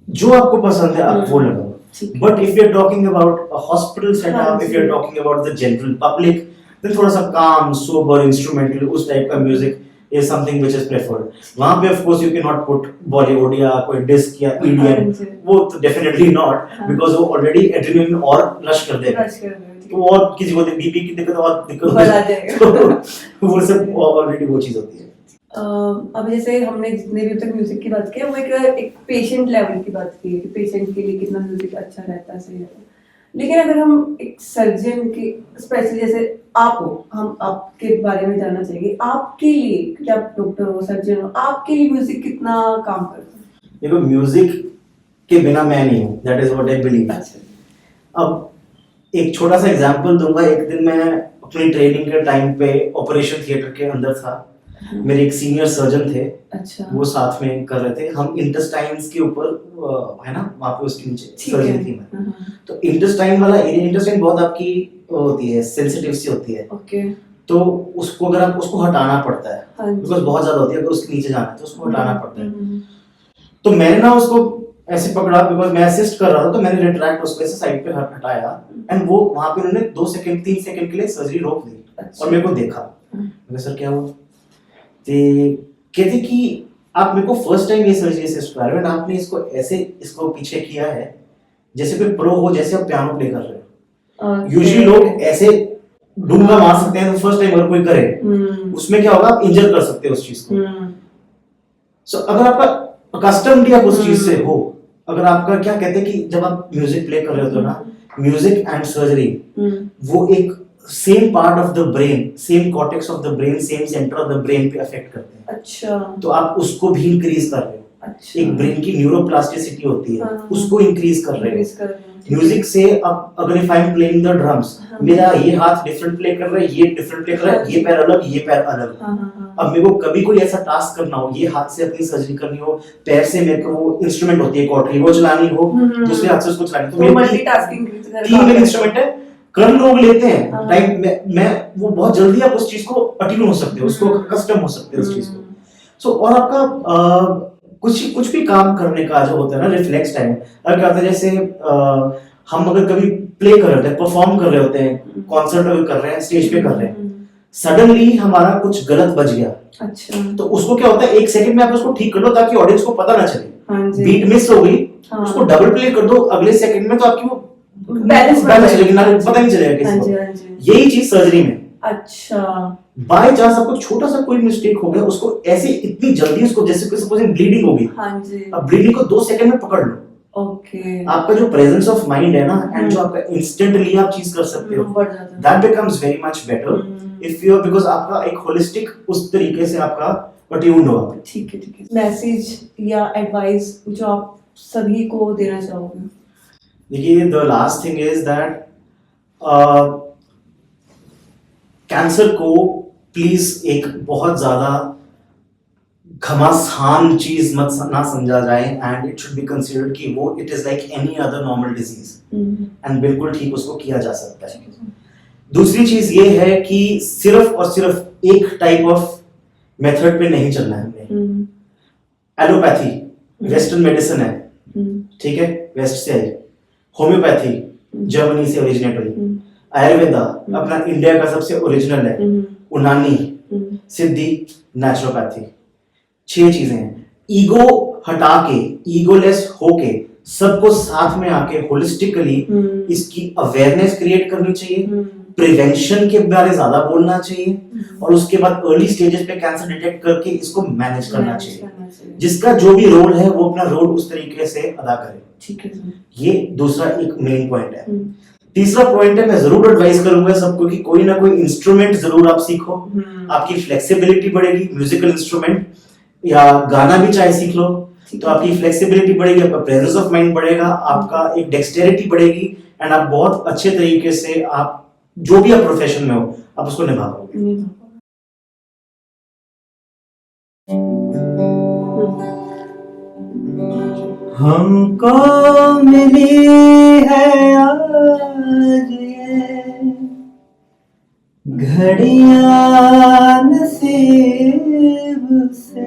जो आपको पसंद है आप वो लगाओ। But if you are talking about a hospital setup, if you are talking about the general public, then थोड़ा सा काम, सोबर, इंस्ट्रूमेंटल उस टाइप का music is something which is preferred. वहाँ पे of course you cannot put Bollywood या कोई disc या EDM, वो तो definitely not, because वो already adrenaline और rush कर देगा, तो और किसी को बीपी की दिक्कत और दिक्कत बढ़ा जाएगा। वो सब already वो चीज होती है। अब जैसे हमने जितने भी तक म्यूजिक की बात की है वो एक पेशेंट लेवल की बात की है कि पेशेंट के लिए कितना म्यूजिक अच्छा रहता है, सही रहता है। लेकिन अगर हम एक सर्जन की स्पेशली जैसे आप हो, हम आपके बारे में जानना चाहेंगे, आपके लिए, क्योंकि आप डॉक्टर हो, सर्जन हो, आपके लिए म्यूजिक कितना काम करता है? देखो म्यूजिक के बिना मैं नहीं हूँ, that is what I believe. अब एक छोटा सा एग्जांपल दूंगा। एक दिन मैं अपनी ट्रेनिंग के टाइम पे ऑपरेशन थिएटर के अंदर था, मेरे एक सीनियर सर्जन थे, अच्छा, वो साथ में कर रहे थे। हम इंटेस्टाइन्स के ऊपर है ना, वहाँ पे उसके नीचे सर्जरी थी मैं। तो इंटेस्टाइन वाला एरिया, इंटेस्टाइन बहुत आपकी होती है, सेंसिटिव सी होती है। ओके। तो उसको अगर आप उसको हटाना पड़ता है, बिकॉज बहुत ज्यादा होती है, अगर उसके नीचे जाना है तो उसको हटाना पड़ता है। तो मैंने ना उसको ऐसे पकड़ा, बिकॉज मैं असिस्ट कर रहा था, तो मैंने रिट्रैक्ट उसको ऐसे साइड पे हटाया एंड वो वहाँ पे उन्होंने 2 सेकंड 3 सेकंड के लिए सर्जरी रोक दी और मेरे को देखा। मैंने सर क्या हुआ? ते कहते कि आप मेरे को फर्स्ट टाइम ये सर्जरी से स्क्वायर में आपने इसको ऐसे इसको पीछे किया है जैसे कोई प्रो हो, जैसे आप पियानो प्ले कर रहे हो। यूजुअली लोग ऐसे डूंगा मार सकते हैं, तो फर्स्ट टाइम अगर कोई करे उसमें क्या होगा, आप इंजर कर सकते हो उस चीज को। सो अगर आपका कस्टम्ड आप उस चीज से हो, अगर आपका क्या कहते हैं कि जब आप म्यूजिक प्ले कर रहे होते हो ना, म्यूजिक एंड सर्जरी वो एक same part of the brain, same cortex of the brain, same centre of the brain पे अफेक्ट करते हैं। अच्छा। तो आप उसको भी इंक्रीज कर रहे हो। अच्छा। एक ब्रेन की न्यूरोप्लास्टिसिटी होती है, हाँ, उसको इंक्रीज कर रहे increase कर हो। रहे हैं। म्यूजिक से अब अगर if I am playing the drums, मेरा ये हाथ डिफरेंट प्ले कर रहा है, ये डिफरेंट प्ले कर रहा है, ये पैर अलग, ये पैर अलग। अब मेरे को कभी कोई ऐसा टास्क करना हो, ये हाथ से अपनी सर्जरी करनी हो, पैर से मेरे को वो इंस्ट्रूमेंट होती है कॉटरी, वो चलानी हो, दूसरे हाथ से उसको चलानी, तो मेरे मल्टीटास्किंग तीन मेरे इंस्ट्रूमेंट है। कर लोग लेते हैं टाइम मैं वो बहुत जल्दी आप उस चीज को अट्यून हो सकते हो, उसको कस्टम हो सकते हो उस चीज को। सो और आपका कुछ भी काम करने का जो होता है ना रिफ्लेक्स टाइम, अगर क्या होता है जैसे हम अगर कभी प्ले कर रहे होते हैं, परफॉर्म कर रहे होते हैं, कॉन्सर्ट अगर कर रहे हैं, स्टेज पे कर रहे हैं, सडनली हमारा कुछ गलत बज गया। अच्छा। तो उसको क्या होता है, एक सेकंड में आप उसको ठीक कर लो ताकि ऑडियंस को पता ना चले। हाँ जी। बीट मिस हो गई, हाँ। उसको डबल प्ले कर दो अगले सेकंड में, तो आपकी वो बैलेंस चलेगी ना, पता नहीं चलेगा किसी को। यही चीज सर्जरी में। अच्छा। बाय चांस आपको छोटा सा कोई मिस्टेक हो गया, उसको ऐसे इतनी जल्दी उसको, जैसे कोई सपोज ब्लीडिंग हो गई, हाँ जी, अब ब्लीडिंग को 2 सेकंड में पकड़ लो। ओके। आपका जो प्रेजेंस ऑफ माइंड है ना, एंड जो आपका इंस्टेंटली आप चीज कर सकते हो, बढ़ जाता है। That becomes very much better if you, because आपका एक होलिस्टिक उस तरीके से आपका अट्यून्ड हो। ठीक है, ठीक है। मैसेज या एडवाइस जो आप सभी को देना चाहोगे? देखिए, the last thing is that cancer को प्लीज एक बहुत ज्यादा घमासान चीज मत ना समझा जाए, and it should be considered कि वो it is like any other normal disease, and बिल्कुल ठीक उसको किया जा सकता है। दूसरी चीज ये है कि सिर्फ और सिर्फ एक टाइप ऑफ मेथड पे नहीं चलना है हमें। एलोपैथी वेस्टर्न मेडिसिन है, ठीक है, वेस्ट से आई। होम्योपैथी जर्मनी से ओरिजिनेट हुई। आयुर्वेदा अपना इंडिया का सबसे ओरिजिनल है। उनानी, सिद्धि, नेचुरोपैथी, 6 चीजें हैं। ईगो हटा के, ईगोलेस होके, सबको साथ में आके होलिस्टिकली इसकी अवेयरनेस क्रिएट करनी चाहिए। प्रिवेंशन के बारे ज्यादा बोलना चाहिए, और उसके बाद अर्ली स्टेजेस पे कैंसर डिटेक्ट करके इसको मैनेज करना चाहिए। जिसका जो भी रोल है वो अपना रोल उस तरीके से अदा करे। ठीक है। ये दूसरा एक मेन पॉइंट है। तीसरा पॉइंट है, मैं जरूर एडवाइस करूंगा सबको कि कोई ना कोई इंस्ट्रूमेंट जरूर आप सीखो। आपकी फ्लेक्सिबिलिटी बढ़ेगी, म्यूजिकल इंस्ट्रूमेंट या गाना भी चाहे सीख लो, तो आपकी फ्लेक्सिबिलिटी बढ़ेगी, आपका प्रेजेंस ऑफ माइंड बढ़ेगा, आपका एक डेक्सटेरिटी बढ़ेगी, एंड आप बहुत अच्छे तरीके से आप जो भी आप प्रोफेशन में हो आप उसको निभा पाओगे। हमको मिली है आज ये घड़ियां नसीब से,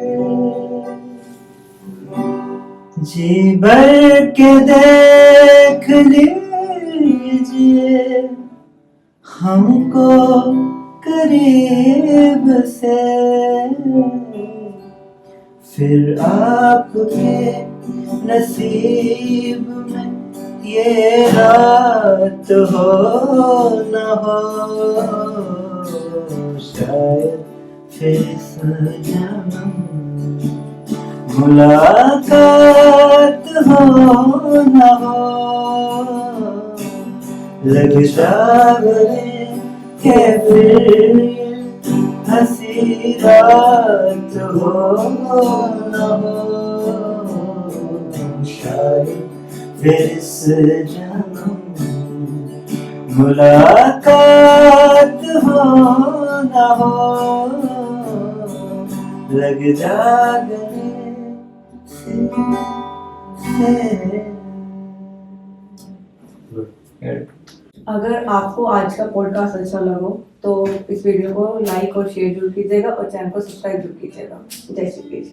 जी भर के देख लीजिए हमको करीब से, फिर आपके नसीब में ये रात हो न हो, शायद फिर इस जन्म मुलाकात हो न हो, लग जाए के फिर हंसी रात हो न हो, शायद फिर इस जन्म मुलाकात हो न हो, लग जा गले से। अगर आपको आज का पॉडकास्ट अच्छा लगा तो इस वीडियो को लाइक और शेयर जरूर कीजिएगा, और चैनल को सब्सक्राइब जरूर कीजिएगा। जय श्री कृष्ण।